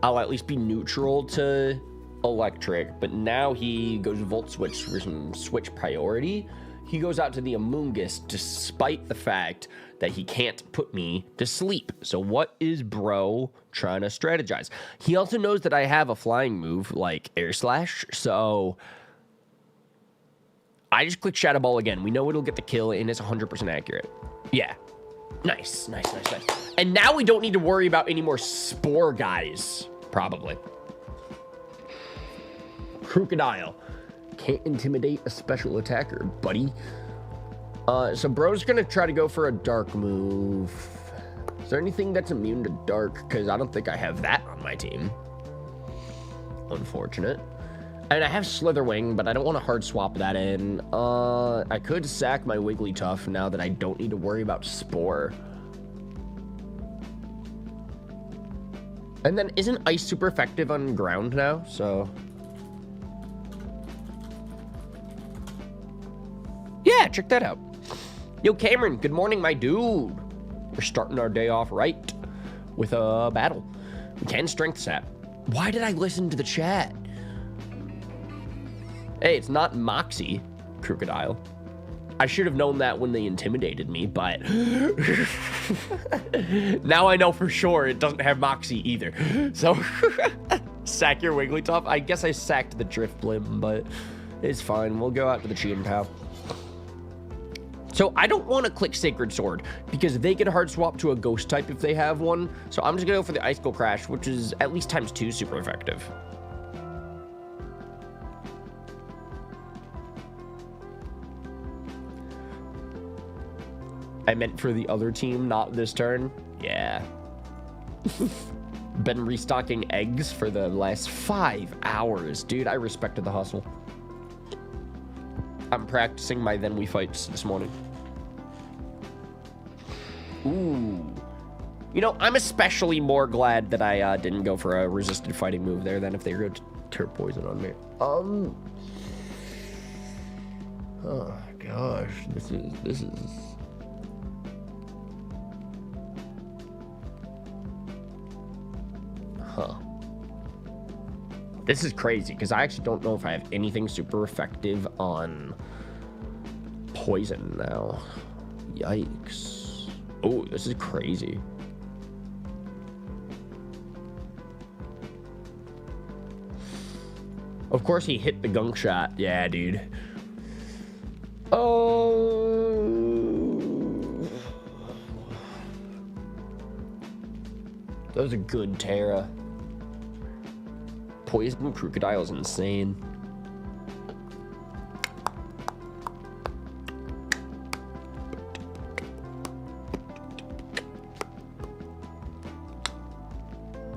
I'll at least be neutral to electric. But now he goes Volt Switch for some switch priority. He goes out to the Amoonguss despite the fact that he can't put me to sleep. So what is bro trying to strategize? He also knows that I have a flying move like Air Slash, so I just click Shadow Ball again. We know it'll get the kill, and it's 100% accurate. Yeah. Nice. And now we don't need to worry about any more Spore guys, probably. Crocodile. Can't intimidate a special attacker, buddy. So bro's gonna try to go for a dark move. Is there anything that's immune to dark? Because I don't think I have that on my team. Unfortunate. And I have Slitherwing, but I don't want to hard swap that in. I could sack my Wigglytuff now that I don't need to worry about Spore. And then isn't Ice super effective on ground now? So... yeah, check that out. Yo, Cameron, good morning, my dude. We're starting our day off right with a battle. We can strength sap. Why did I listen to the chat? Hey, it's not Moxie, Crocodile. I should have known that when they intimidated me, but now I know for sure it doesn't have Moxie either. So, sack your Wigglytuff. I guess I sacked the Driftblim, but it's fine. We'll go out to the Chientao. So I don't want to click Sacred Sword because they can hard swap to a Ghost type if they have one. So I'm just going to go for the Icicle Crash, which is at least ×2 super effective. I meant for the other team, not this turn. Yeah. Been restocking eggs for the last 5 hours. Dude, I respected the hustle. I'm practicing my Then We Fights this morning. Ooh. You know, I'm especially more glad that I didn't go for a resisted fighting move there than if they were going to turn poison on me. Oh gosh, this is huh. This is crazy, because I actually don't know if I have anything super effective on poison now. Yikes. Oh, this is crazy. Of course he hit the gunk shot. Yeah, dude. Oh. That was a good Terra. Poison Crocodile is insane.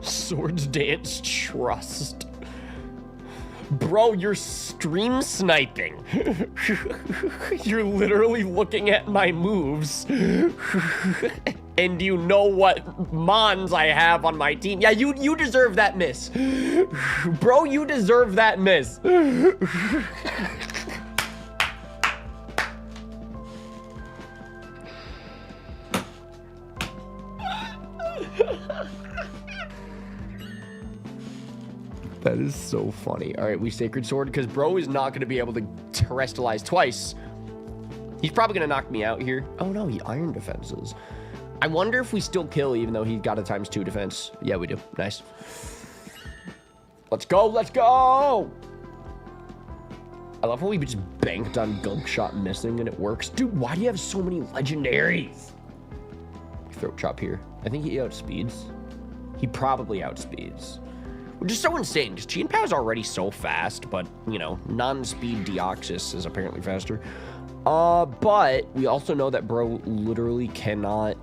Swords Dance Trust. Bro, you're stream sniping. You're literally looking at my moves. And you know what mons I have on my team. Yeah, you deserve that miss. Bro, you deserve that miss. That is so funny. All right, we Sacred Sword because bro is not going to be able to terrestrialize twice. He's probably going to knock me out here. Oh, no, he Iron Defenses. I wonder if we still kill even though he got a ×2 defense. Yeah, we do. Nice. Let's go. Let's go. I love how we just banked on Gunk Shot missing and it works. Dude, why do you have so many legendaries? Throat Chop here. I think he outspeeds. He probably outspeeds. Which is so insane, because Chi Pow is already so fast, but, you know, non-speed Deoxys is apparently faster. But we also know that bro literally cannot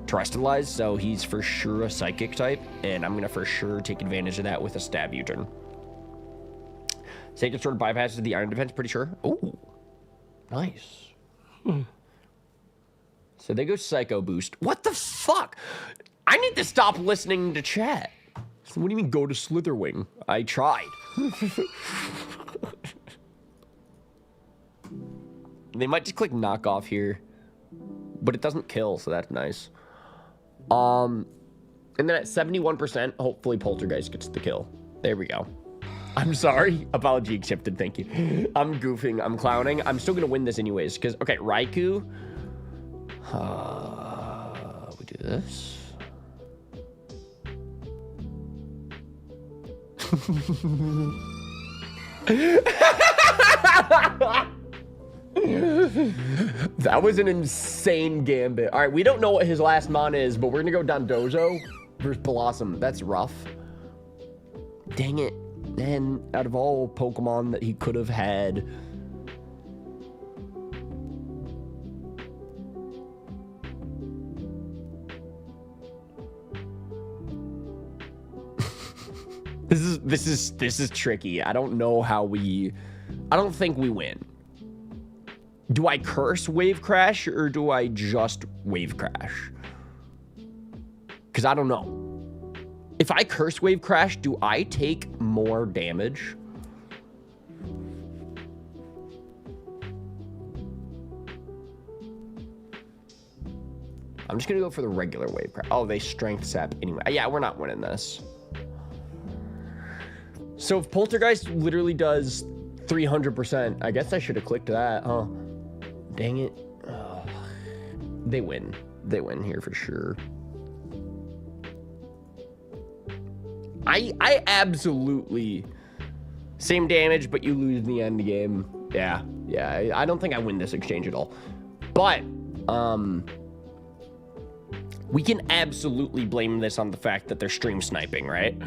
terrestrialize, so he's for sure a Psychic type, and I'm going to for sure take advantage of that with a Stab U-turn. Sacred Sword bypasses the Iron Defense, pretty sure. Oh, nice. So they go Psycho Boost. What the fuck? I need to stop listening to chat. So what do you mean go to Slitherwing? I tried. They might just click knockoff here, but it doesn't kill, so that's nice. And then at 71%, hopefully Poltergeist gets the kill. There we go. I'm sorry. Apology accepted. Thank you. I'm goofing. I'm clowning. I'm still gonna win this anyways. Because okay, Raikou. We do this. That was an insane gambit. All right, we don't know what his last mon is, but we're gonna go Dondozo versus Blossom. That's rough. Dang it. And out of all Pokemon that he could have had, this is tricky. I don't know how I don't think we win. Do I curse Wave Crash or do I just Wave Crash? Because I don't know. If I curse Wave Crash, do I take more damage? I'm just gonna go for the regular Wave Crash. Oh, they Strength Sap anyway. Yeah, we're not winning this. So if Poltergeist literally does 300%, I guess I should have clicked that, huh? Dang it. Oh. They win. They win here for sure. I absolutely same damage, but you lose in the end game. Yeah, I don't think I win this exchange at all. But we can absolutely blame this on the fact that they're stream sniping, right?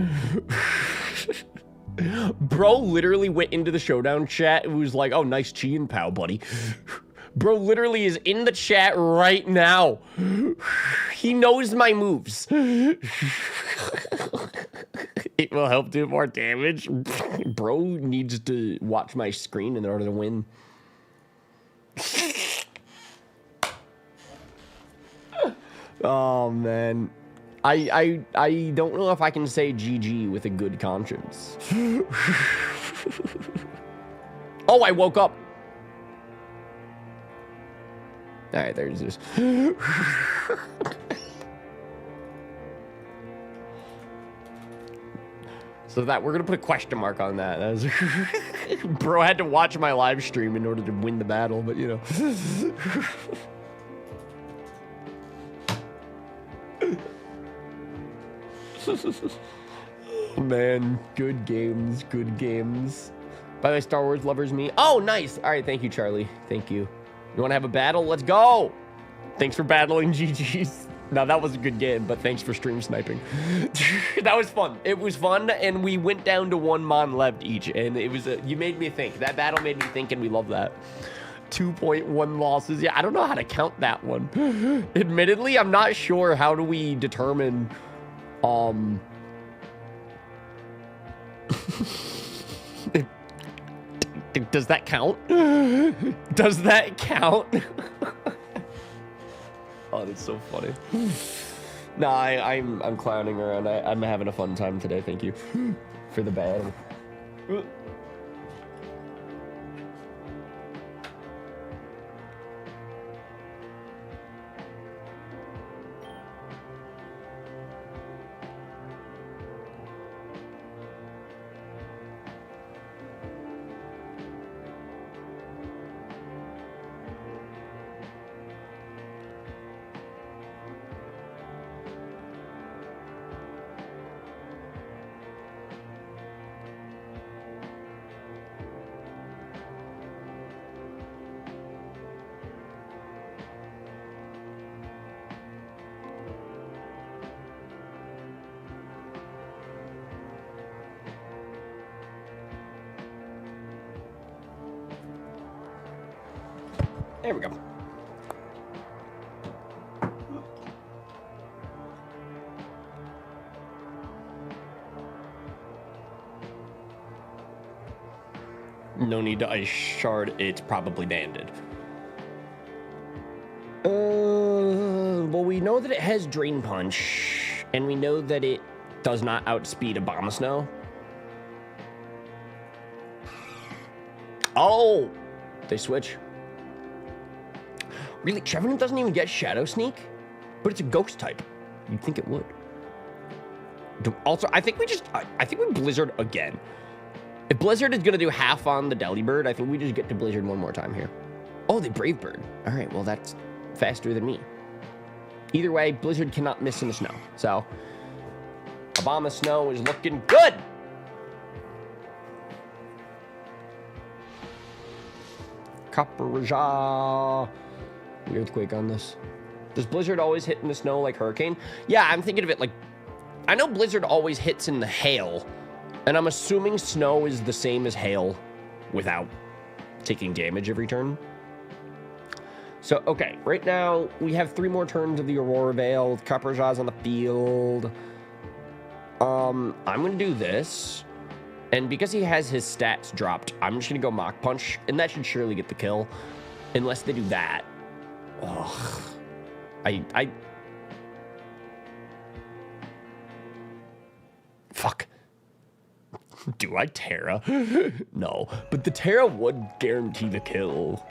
Bro literally went into the Showdown chat and was like, "Oh, nice Chi and Pow, buddy." Bro literally is in the chat right now. He knows my moves. It will help do more damage. Bro needs to watch my screen in order to win. Oh, man. I don't know if I can say GG with a good conscience. Oh, I woke up. All right, there's this. So that we're gonna put a question mark on that. That was bro had to watch my live stream in order to win the battle, but you know. Man, good games, good games. By the way, Star Wars lovers me. Oh, nice. All right, thank you, Charlie. Thank you. You want to have a battle? Let's go. Thanks for battling, GG's. Now, that was a good game, but thanks for stream sniping. That was fun. It was fun, and we went down to 1 mon left each, and it was you made me think. That battle made me think, and we love that. 2.1 losses. Yeah, I don't know how to count that one. Admittedly, I'm not sure how do we determine does that count? Does that count? Oh, that's so funny. No, I'm clowning around. I'm having a fun time today. Thank you for the battle. There we go. No need to ice shard. It's probably banded. Well, we know that it has Drain Punch, and we know that it does not outspeed Abomasnow. Oh! They switch. Really? Trevenant doesn't even get Shadow Sneak? But it's a ghost type. You'd think it would. Also, I think we Blizzard again. If Blizzard is going to do half on the Delibird, I think we just get to Blizzard one more time here. Oh, they Brave Bird. All right, well, that's faster than me. Either way, Blizzard cannot miss in the snow. So, Abomasnow is looking good. Kaparajah. The earthquake on this. Does Blizzard always hit in the snow like Hurricane? Yeah, I'm thinking of it like... I know Blizzard always hits in the hail, and I'm assuming snow is the same as hail without taking damage every turn. So, okay, right now we have 3 more turns of the Aurora Veil. Kaparajah's on the field. I'm going to do this. And because he has his stats dropped, I'm just going to go Mach Punch, and that should surely get the kill. Unless they do that. Ugh. Fuck. Do I Terra? No. But the Terra would guarantee the kill.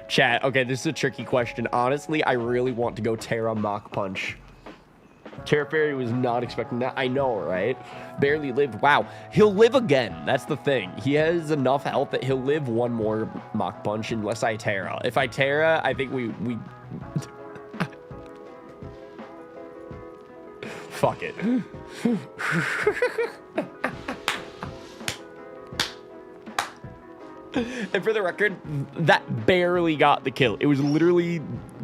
Chat, okay, this is a tricky question. Honestly, I really want to go Terra Mach Punch. Terra Fairy was not expecting that. I know, right? Barely lived. Wow. He'll live again. That's the thing. He has enough health that he'll live one more Mach Punch unless I Terra. If I Terra, I think we... Fuck it. And for the record, that barely got the kill. It was literally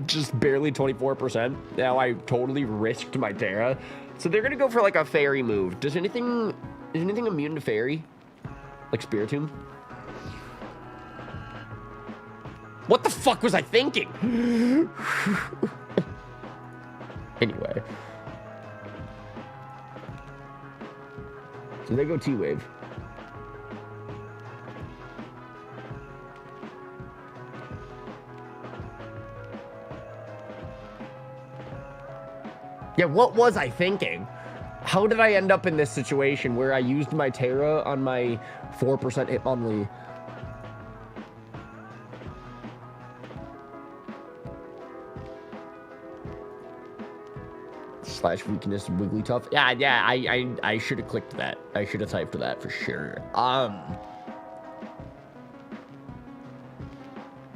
just barely 24%. Now I totally risked my Terra. So they're gonna go for like a fairy move. Is anything immune to fairy? Like Spiritomb? What the fuck was I thinking? Anyway. So they go T-Wave. Yeah, what was I thinking? How did I end up in this situation where I used my Terra on my 4% Hitmonlee? Slash weakness Wigglytuff. Yeah, I should have clicked that. I should have typed that for sure.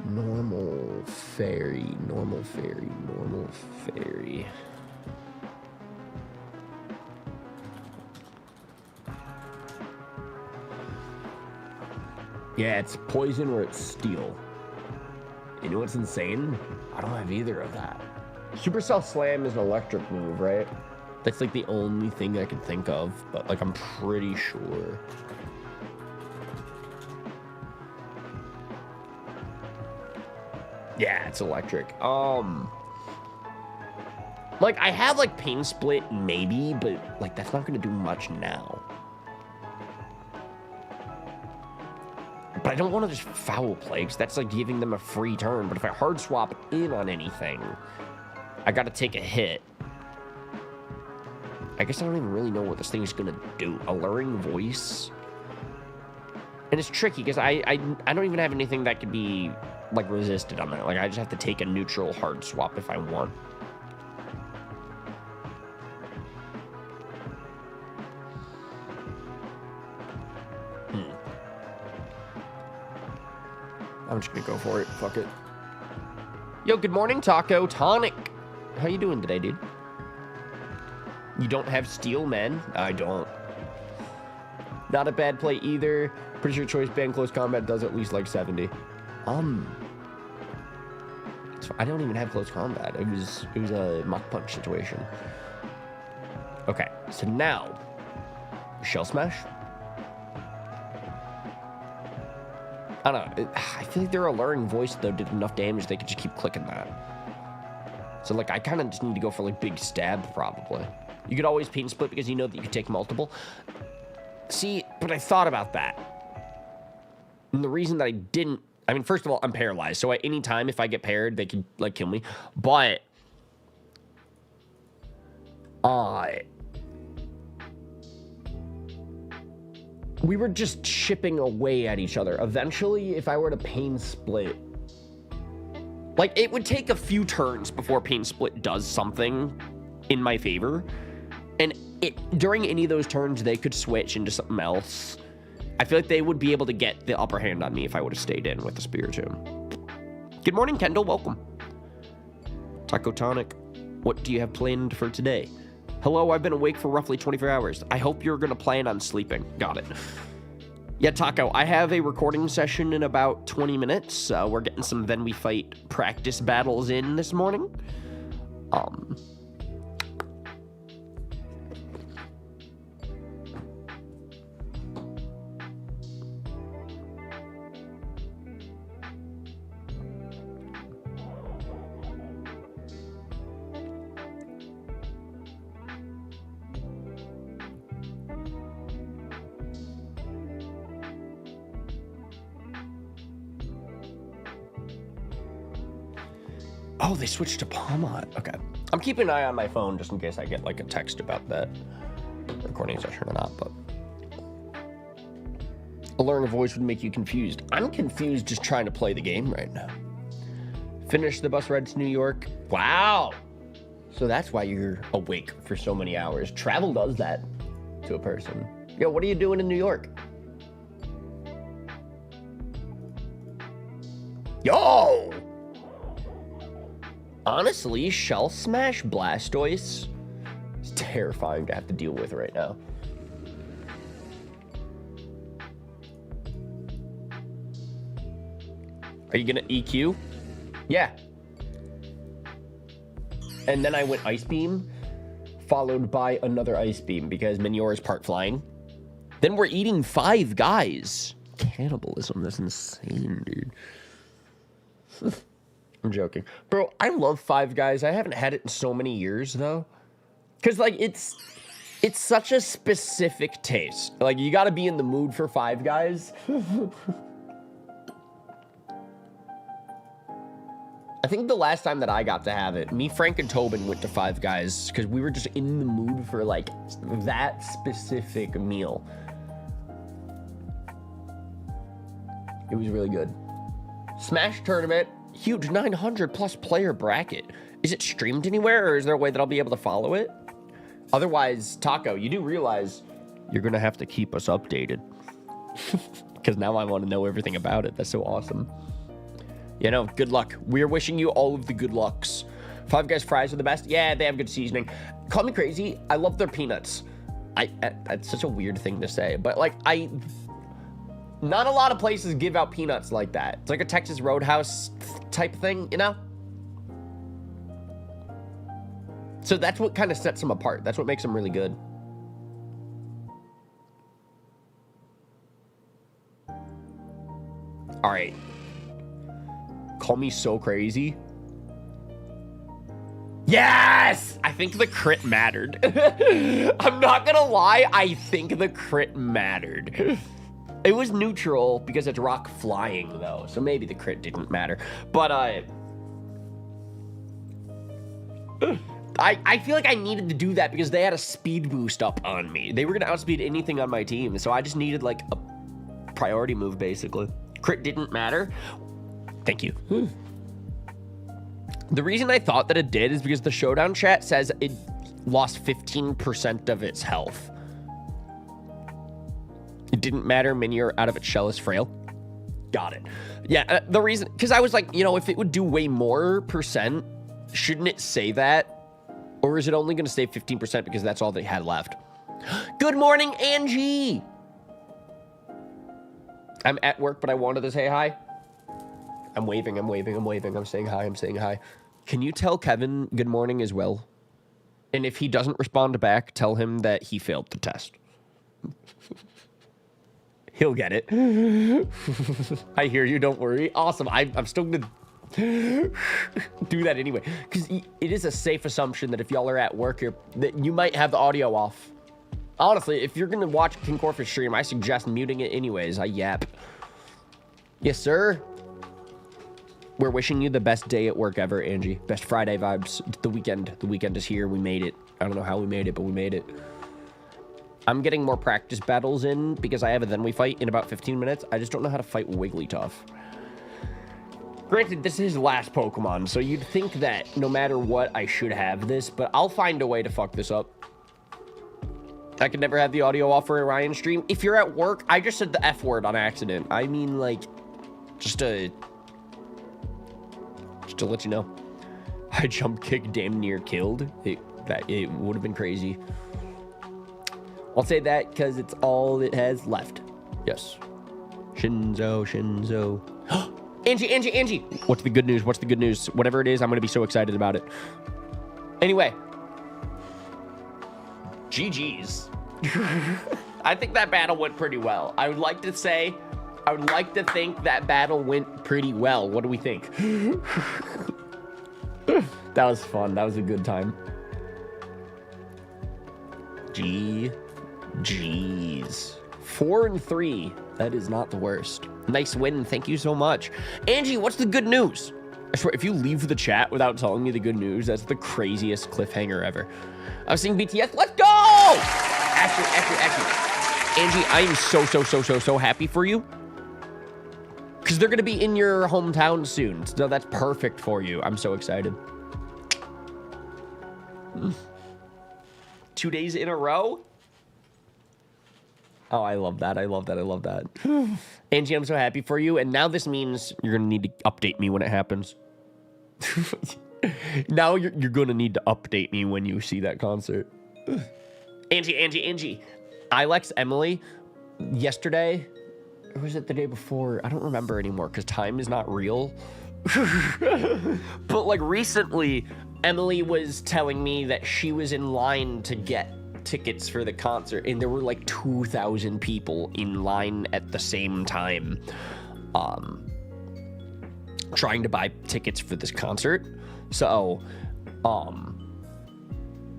Normal fairy. Yeah, it's poison or it's steel. You know what's insane? I don't have either of that. Supercell Slam is an electric move, right? That's like the only thing I can think of, but like I'm pretty sure. Yeah, it's electric. Like I have like Pain Split maybe, but like that's not gonna do much now. But I don't want to just Foul Play, because that's like giving them a free turn. But if I hard swap in on anything, I gotta take a hit. I guess I don't even really know what this thing is gonna do. Alluring Voice? And it's tricky, because I don't even have anything that could be, like, resisted on that. Like, I just have to take a neutral hard swap if I want. I'm just gonna go for it. Fuck it. Yo, good morning, Taco Tonic. How you doing today, dude? You don't have steel, man? I don't. Not a bad play either. Pretty sure choice band close combat does at least like 70. I don't even have close combat. It was a Mach Punch situation. Okay, so now Shell Smash. I don't know. I feel like their alluring voice, though, did enough damage they could just keep clicking that. So, like, I kind of just need to go for, like, big stab, probably. You could always paint split because you know that you could take multiple. See, but I thought about that. And the reason that I didn't... I mean, first of all, I'm paralyzed. So at any time, if I get paired, they could, like, kill me. But... we were just chipping away at each other. Eventually, if I were to pain split... like, it would take a few turns before pain split does something in my favor. And during any of those turns, they could switch into something else. I feel like they would be able to get the upper hand on me if I would have stayed in with the Spear Tomb. Good morning, Kendall. Welcome. Taco Tonic, what do you have planned for today? Hello, I've been awake for roughly 24 hours. I hope you're going to plan on sleeping. Got it. Yeah, Taco, I have a recording session in about 20 minutes. We're getting some Then We Fight practice battles in this morning. Oh, they switched to Palmot. Okay. I'm keeping an eye on my phone just in case I get, like, a text about that recording session or not, but... alluring voice would make you confused. I'm confused just trying to play the game right now. Finish the bus ride to New York. Wow! So that's why you're awake for so many hours. Travel does that to a person. Yo, what are you doing in New York? Yo! Honestly, Shell Smash Blastoise is terrifying to have to deal with right now. Are you gonna EQ? Yeah. And then I went Ice Beam, followed by another Ice Beam because Minior is part flying. Then we're eating 5 guys. Cannibalism, that's insane, dude. I'm joking. Bro, I love 5 Guys. I haven't had it in so many years, though. Because, like, it's such a specific taste. Like, you gotta be in the mood for 5 Guys. I think the last time that I got to have it, me, Frank, and Tobin went to 5 Guys because we were just in the mood for, like, that specific meal. It was really good. Smash Tournament. Huge 900 plus player bracket. Is it streamed anywhere, or is there a way that I'll be able to follow it? Otherwise, Taco, you do realize you're going to have to keep us updated. Because now I want to know everything about it. That's so awesome. You know, good luck. We're wishing you all of the good lucks. 5 Guys fries are the best. Yeah, they have good seasoning. Call me crazy. I love their peanuts. That's such a weird thing to say. But, like, not a lot of places give out peanuts like that. It's like a Texas Roadhouse type thing, you know? So that's what kind of sets them apart. That's what makes them really good. All right. Call me so crazy. Yes! I think the crit mattered. I'm not gonna lie. I think the crit mattered. It was neutral because it's rock flying, though, so maybe the crit didn't matter. But, I feel like I needed to do that because they had a speed boost up on me. They were going to outspeed anything on my team, so I just needed, like, a priority move, basically. Crit didn't matter. Thank you. The reason I thought that it did is because the Showdown chat says it lost 15% of its health. It didn't matter. Minior out of its shell is frail. Got it. Yeah, the reason... because I was like, you know, if it would do way more percent, shouldn't it say that? Or is it only going to stay 15% because that's all they had left? Good morning, Angie! I'm at work, but I wanted to say hi. I'm waving. I'm saying hi. Can you tell Kevin good morning as well? And if he doesn't respond back, tell him that he failed the test. He'll get it. I hear you. Don't worry. Awesome. I'm still going to do that anyway. Because it is a safe assumption that if y'all are at work, that you might have the audio off. Honestly, if you're going to watch KingCorphish stream, I suggest muting it anyways. I yap. Yes, sir. We're wishing you the best day at work ever, Angie. Best Friday vibes. It's the weekend. The weekend is here. We made it. I don't know how we made it, but we made it. I'm getting more practice battles in because I have a Then We Fight in about 15 minutes. I just don't know how to fight Wigglytuff. Granted, this is his last Pokemon, so you'd think that no matter what, I should have this, but I'll find a way to fuck this up. I could never have the audio off for a Ryan stream. If you're at work, I just said the F word on accident. I mean, like, just to let you know. I jump kick damn near killed. It would have been crazy. I'll say that because it's all it has left. Yes. Shinzo. Angie. What's the good news? Whatever it is, I'm going to be so excited about it. Anyway. GG's. I think that battle went pretty well. I would like to think that battle went pretty well. What do we think? That was fun. That was a good time. GG's. 4-3. That is not the worst. Nice win. Thank you so much. Angie, what's the good news? I swear, if you leave the chat without telling me the good news, that's the craziest cliffhanger ever. I was seeing BTS. Let's go! Actually. Angie, I am so happy for you. Because they're going to be in your hometown soon. So that's perfect for you. I'm so excited. 2 days in a row? Oh, I love that. Angie, I'm so happy for you. And now this means you're going to need to update me when it happens. Now you're going to need to update me when you see that concert. Angie. I lexed Emily yesterday. Or was it the day before? I don't remember anymore because time is not real. But like recently, Emily was telling me that she was in line to get tickets for the concert, and there were like 2,000 people in line at the same time trying to buy tickets for this concert. So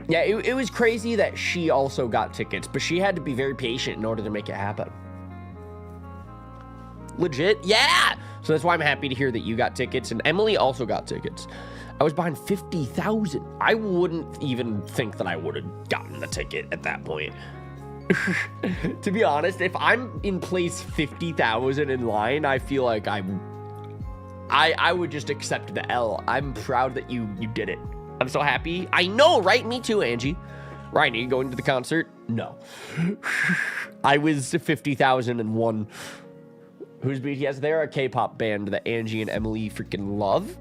yeah, it was crazy that she also got tickets, but she had to be very patient in order to make it happen. Legit, yeah. So that's why I'm happy to hear that you got tickets, and Emily also got tickets. I was behind 50,000. I wouldn't even think that I would have gotten the ticket at that point. To be honest, if I'm in place 50,000 in line, I feel like I would just accept the L. I'm proud that you did it. I'm so happy. I know, right? Me too, Angie. Ryan, are you going to the concert? No. I was 50,001. Who's BTS? They're a K-pop band that Angie and Emily freaking love.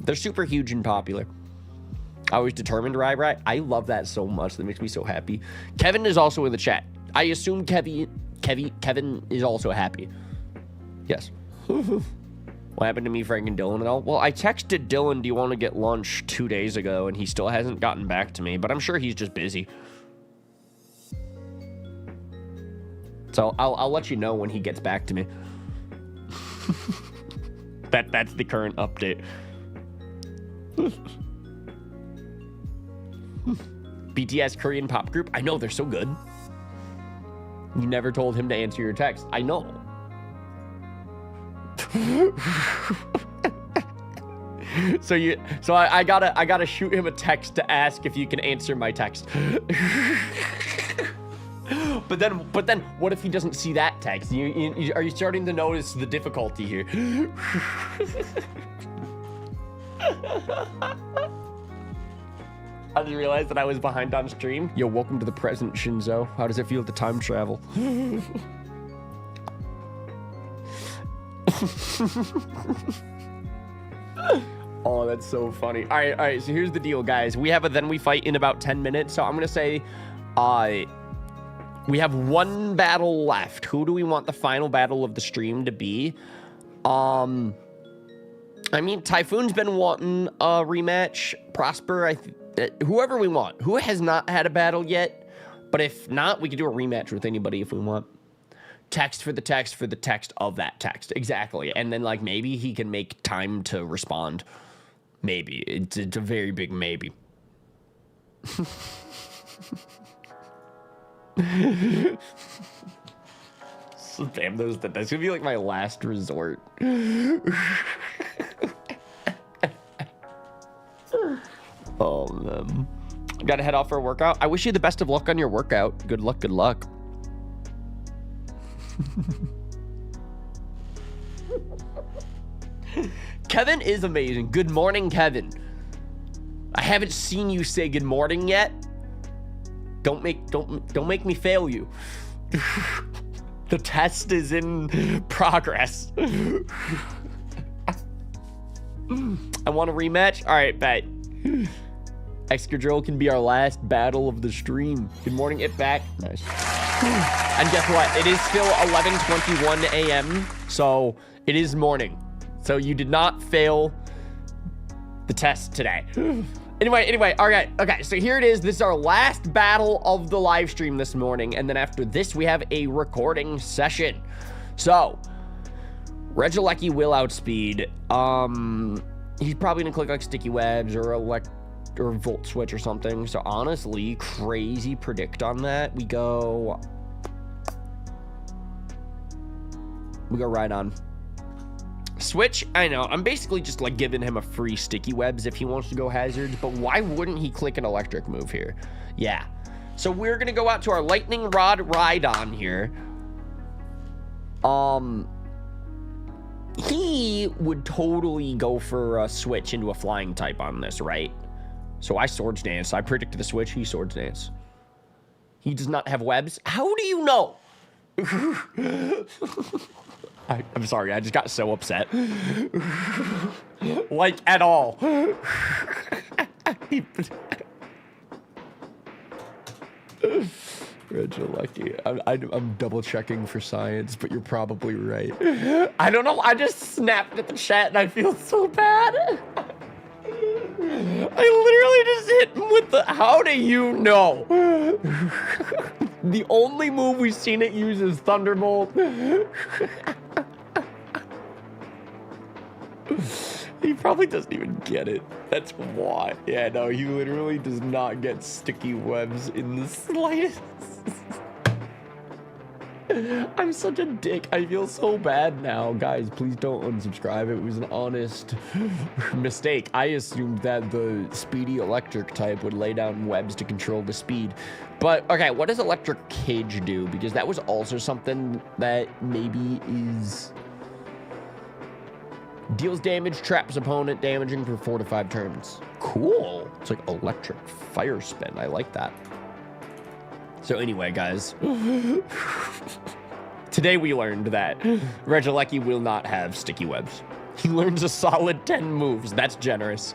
They're super huge and popular. I was determined to ride right. I love that so much. That makes me so happy. Kevin is also in the chat. I assume Kevin is also happy. Yes. What happened to me, Frank, and Dylan and all? Well, I texted Dylan, do you want to get lunch 2 days ago, and he still hasn't gotten back to me, but I'm sure he's just busy. So I'll let you know when he gets back to me. That's the current update. BTS Korean pop group. I know, they're so good. You never told him to answer your text. I know. So I gotta shoot him a text to ask if you can answer my text. But then what if he doesn't see that text? Are you starting to notice the difficulty here? I just realized that I was behind on stream. Yo, welcome to the present, Shinzo. How does it feel to time travel? Oh, that's so funny. All right, so here's the deal, guys. We have a Then We Fight in about 10 minutes, so I'm going to say we have one battle left. Who do we want the final battle of the stream to be? I mean, Typhoon's been wanting a rematch. Prosper, whoever we want. Who has not had a battle yet? But if not, we can do a rematch with anybody if we want. text for the text for the text of that text. Exactly. And then, like, maybe he can make time to respond. Maybe. It's a very big maybe. So, damn, that's gonna be like my last resort. Oh, man. Gotta head off for a workout. I wish you the best of luck on your workout. Good luck, good luck. Kevin is amazing. Good morning, Kevin. I haven't seen you say good morning yet. Don't make me fail you. The test is in progress. I want a rematch. All right, bet. Excadrill can be our last battle of the stream. Good morning, it back. Nice. And guess what? It is still 11:21 a.m. So it is morning. So you did not fail the test today. Anyway, all right. Okay, so here it is. This is our last battle of the live stream this morning. And then after this, we have a recording session. So, Regieleki will outspeed. He's probably gonna click like sticky webs or volt switch or something. So honestly, crazy predict on that. We go right on. Switch, I know. I'm basically just like giving him a free sticky webs if he wants to go hazards, but why wouldn't he click an electric move here? Yeah. So we're gonna go out to our lightning rod ride on here. He would totally go for a switch into a flying type on this, right? So I Swords Dance. I predicted the switch. He Swords Dance. He does not have webs. How do you know? I'm sorry. I just got so upset. Like, at all. Regieleki. I'm double checking for science, but you're probably right. I don't know. I just snapped at the chat and I feel so bad. I literally just hit him with the, how do you know? The only move we've seen it use is Thunderbolt. He probably doesn't even get it. That's why. Yeah, no, he literally does not get sticky webs in the slightest. I'm such a dick. I feel so bad now. Guys, please don't unsubscribe. It was an honest mistake. I assumed that the speedy electric type would lay down webs to control the speed. But, okay, what does electric cage do? Because that was also something that maybe is... Deals damage, traps opponent, damaging for 4 to 5 turns. Cool. It's like electric fire spin. I like that. So anyway, guys. Today we learned that Regieleki will not have sticky webs. He learns a solid 10 moves. That's generous.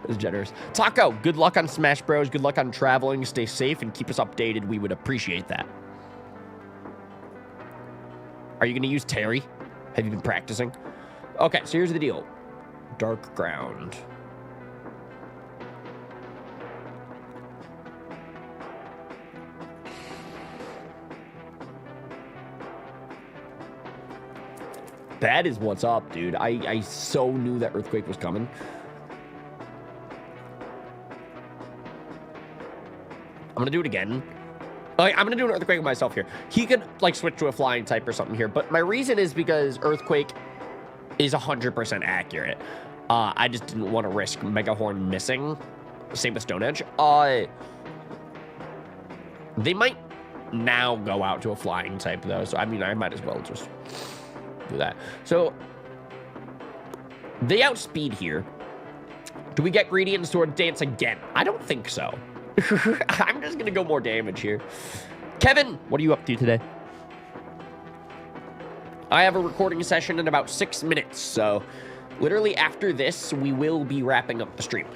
That's generous. Taco, good luck on Smash Bros. Good luck on traveling. Stay safe and keep us updated. We would appreciate that. Are you going to use Terry? Have you been practicing? Okay, so here's the deal. Dark ground. That is what's up, dude. I so knew that earthquake was coming. I'm gonna do it again. I'm gonna do an earthquake with myself here. He could like switch to a flying type or something here, but my reason is because earthquake is 100% accurate. I just didn't want to risk Mega Horn missing. Same with Stone Edge. They might now go out to a flying type though, so I mean I might as well just do that. So they outspeed here. Do we get greedy and Sword Dance again? I don't think so. I'm just gonna go more damage here. Kevin, what are you up to today? I have a recording session in about 6 minutes, so literally after this, we will be wrapping up the stream.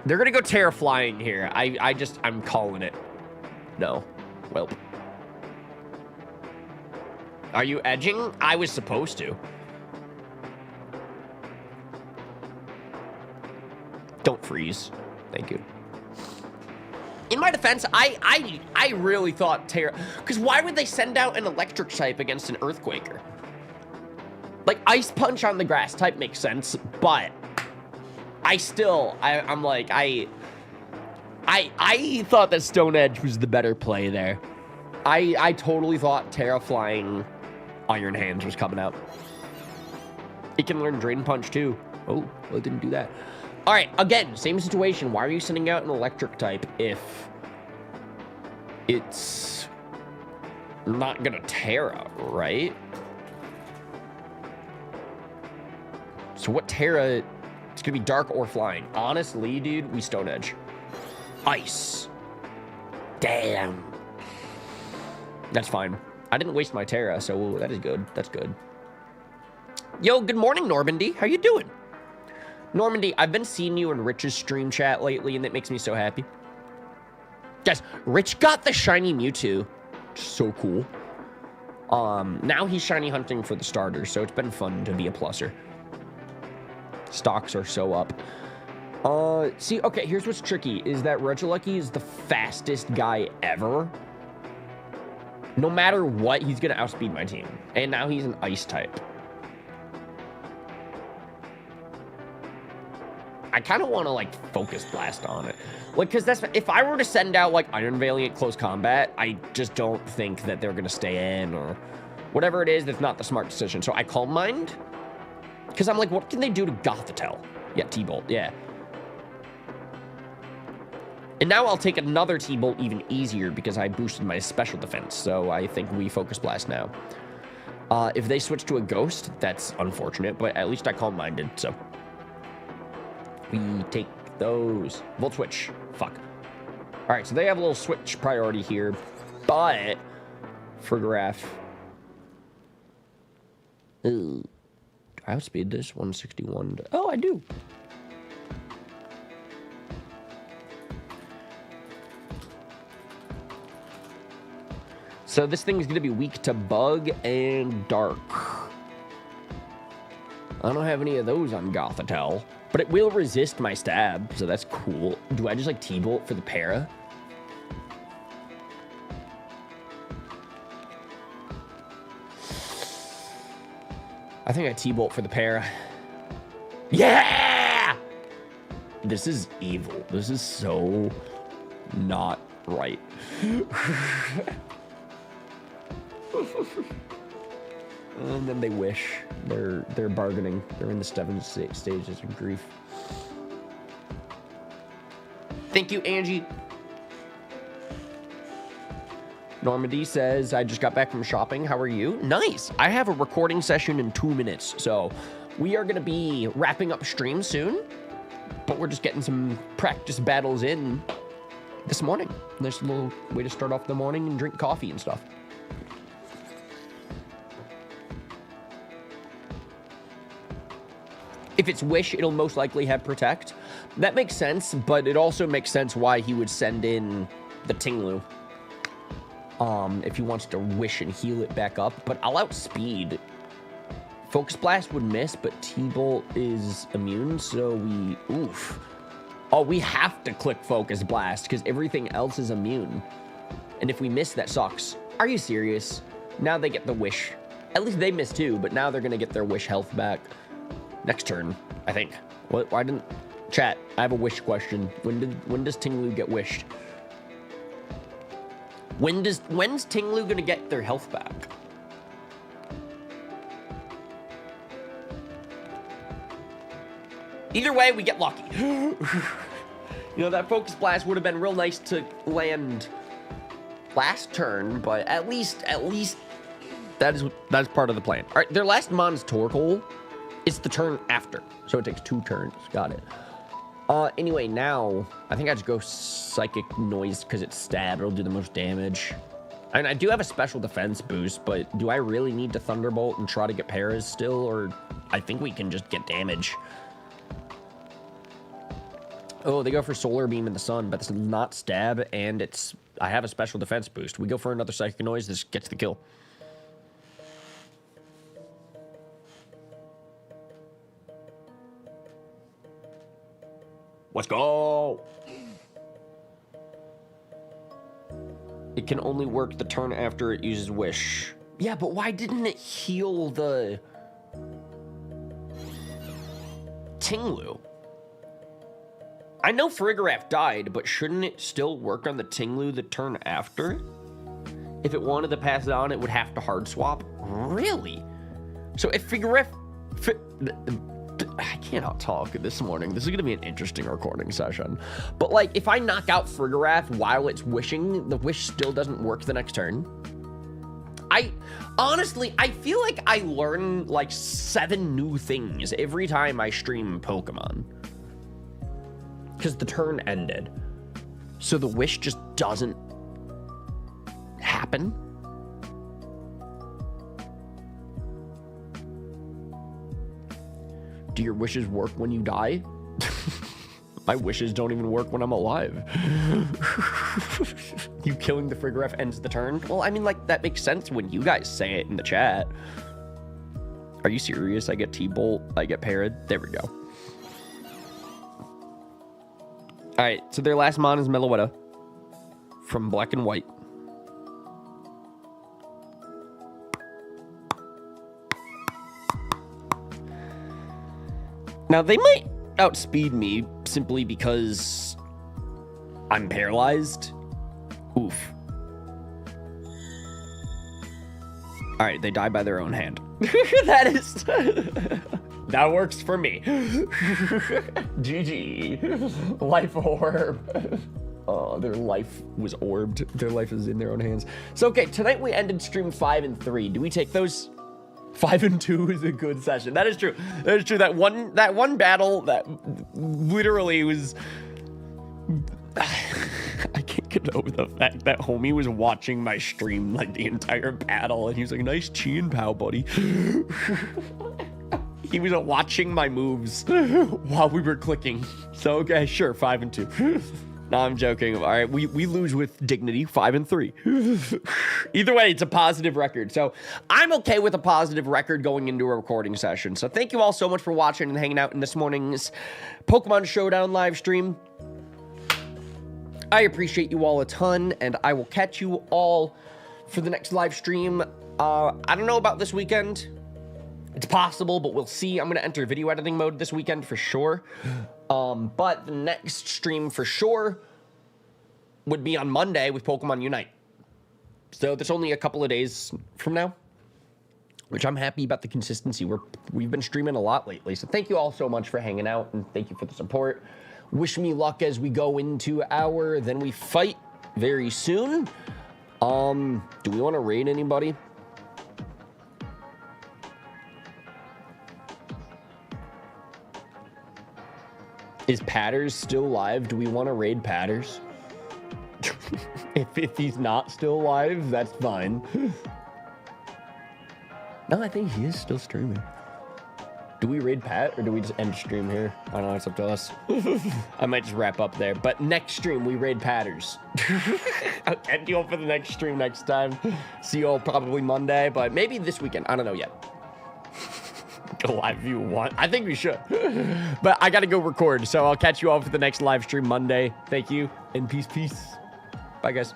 They're gonna go Terra Flying here. I'm calling it. No. Well. Are you edging? I was supposed to. Don't freeze. Thank you. In my defense, I really thought Terra... Because why would they send out an electric type against an Earthquaker? Like, Ice Punch on the grass type makes sense, but I'm like, I thought that Stone Edge was the better play there. I totally thought Terra Flying Iron Hands was coming out. It can learn Drain Punch, too. Oh, well, it didn't do that. All right, again, same situation. Why are you sending out an electric type if it's not gonna Terra, right? So what Terra? It's gonna be dark or flying. Honestly, dude, we Stone Edge. Ice. Damn. That's fine. I didn't waste my Terra, so that is good. That's good. Yo, good morning, Normandy. How you doing? Normandy, I've been seeing you in Rich's stream chat lately, and that makes me so happy. Guys, Rich got the shiny Mewtwo. So cool. Now he's shiny hunting for the starters, so it's been fun to be a plusser. Stocks are so up. See, okay, here's what's tricky, is that Regieleki is the fastest guy ever. No matter what, he's gonna outspeed my team. And now he's an ice type. I kind of want to, like, Focus Blast on it. Like, because that's... If I were to send out, like, Iron Valiant Close Combat, I just don't think that they're going to stay in, or whatever it is, that's not the smart decision. So I Calm Mind, because I'm like, what can they do to Gothitelle? Yeah, T-Bolt, yeah. And now I'll take another T-Bolt even easier, because I boosted my special defense, so I think we Focus Blast now. If they switch to a Ghost, that's unfortunate, but at least I Calm Minded, so... We take those. Volt Switch. Fuck. All right, so they have a little switch priority here, but for Graph. Ooh. Do I outspeed this? 161. Oh, I do. So this thing's going to be weak to Bug and Dark. I don't have any of those on Gothitelle. But it will resist my stab, so that's cool. Do I just, like, T-Bolt for the para? I think I T-Bolt for the para. Yeah! This is evil. This is so not right. And then they wish. They're bargaining. They're in the 7 stages of grief. Thank you, Angie. Normandy says, I just got back from shopping. How are you? Nice. I have a recording session in 2 minutes, so we are going to be wrapping up stream soon, but we're just getting some practice battles in this morning. There's a little way to start off the morning and drink coffee and stuff. If it's Wish, it'll most likely have Protect. That makes sense, but it also makes sense why he would send in the Tinglu. If he wants to Wish and heal it back up. But I'll outspeed. Focus Blast would miss, but T-Bolt is immune, so we... Oof. Oh, we have to click Focus Blast, because everything else is immune. And if we miss, that sucks. Are you serious? Now they get the Wish. At least they missed too, but now they're going to get their Wish health back. Next turn, I think. What? Why didn't... Chat, I have a Wish question. When does Tinglu get wished? When's Tinglu gonna get their health back? Either way, we get lucky. You know, that Focus Blast would have been real nice to land last turn, but at least that's part of the plan. All right, their last Mon's Torkoal. It's the turn after, so it takes 2 turns. Got it. Anyway, now, I think I just go Psychic Noise because it's stab. It'll do the most damage. And I do have a special defense boost, but do I really need to Thunderbolt and try to get paras still? Or I think we can just get damage. Oh, they go for Solar Beam in the Sun, but it's not stab, and I have a special defense boost. We go for another Psychic Noise. This gets the kill. Let's go. It can only work the turn after it uses Wish. Yeah, but why didn't it heal the Tinglu? I know Farigiraf died, but shouldn't it still work on the Tinglu the turn after? If it wanted to pass it on, it would have to hard swap. Really? So if Farigiraf... I cannot talk this morning. This is going to be an interesting recording session. But, like, if I knock out Farigiraf while it's wishing, the wish still doesn't work the next turn. Honestly, I feel like I learn, like, 7 new things every time I stream Pokemon. Because the turn ended. So the wish just doesn't happen. Do your wishes work when you die? My wishes don't even work when I'm alive. You killing the Farigiraf ends the turn? Well, I mean, like, that makes sense when you guys say it in the chat. Are you serious? I get T-Bolt, I get Parrot. There we go. All right, so their last mon is Meloetta from Black and White. Now, they might outspeed me simply because I'm paralyzed. Oof. All right, they die by their own hand. That works for me. GG. Life orb. Oh, their life was orbed. Their life is in their own hands. So, okay, tonight we ended stream 5 and 3. Do we take those? 5 and 2 is a good session. That is true. That is true. That one battle that literally was... I can't get over the fact that homie was watching my stream like the entire battle, and he was like, "Nice chi and pow, buddy." He was watching my moves while we were clicking. So, okay, sure, 5 and 2. No, I'm joking. All right, we lose with dignity, 5 and 3. Either way, it's a positive record. So I'm okay with a positive record going into a recording session. So thank you all so much for watching and hanging out in this morning's Pokemon Showdown live stream. I appreciate you all a ton, and I will catch you all for the next live stream. I don't know about this weekend. It's possible, but we'll see. I'm going to enter video editing mode this weekend for sure. But the next stream for sure would be on Monday with Pokemon Unite. So there's only a couple of days from now, which I'm happy about the consistency. We've been streaming a lot lately. So thank you all so much for hanging out, and thank you for the support. Wish me luck as we go into our Then We Fight very soon. Do we want to raid anybody? Is Patters still live? Do we want to raid Patters? if he's not still live, that's fine. No, I think he is still streaming. Do we raid Pat, or do we just end stream here? I don't know, it's up to us. I might just wrap up there. But next stream, we raid Patters. I'll end you all for the next stream next time. See you all probably Monday, but maybe this weekend. I don't know yet. Go live if you want. I think we should. But I gotta go record, so I'll catch you all for the next live stream Monday. Thank you, and peace. Bye, guys.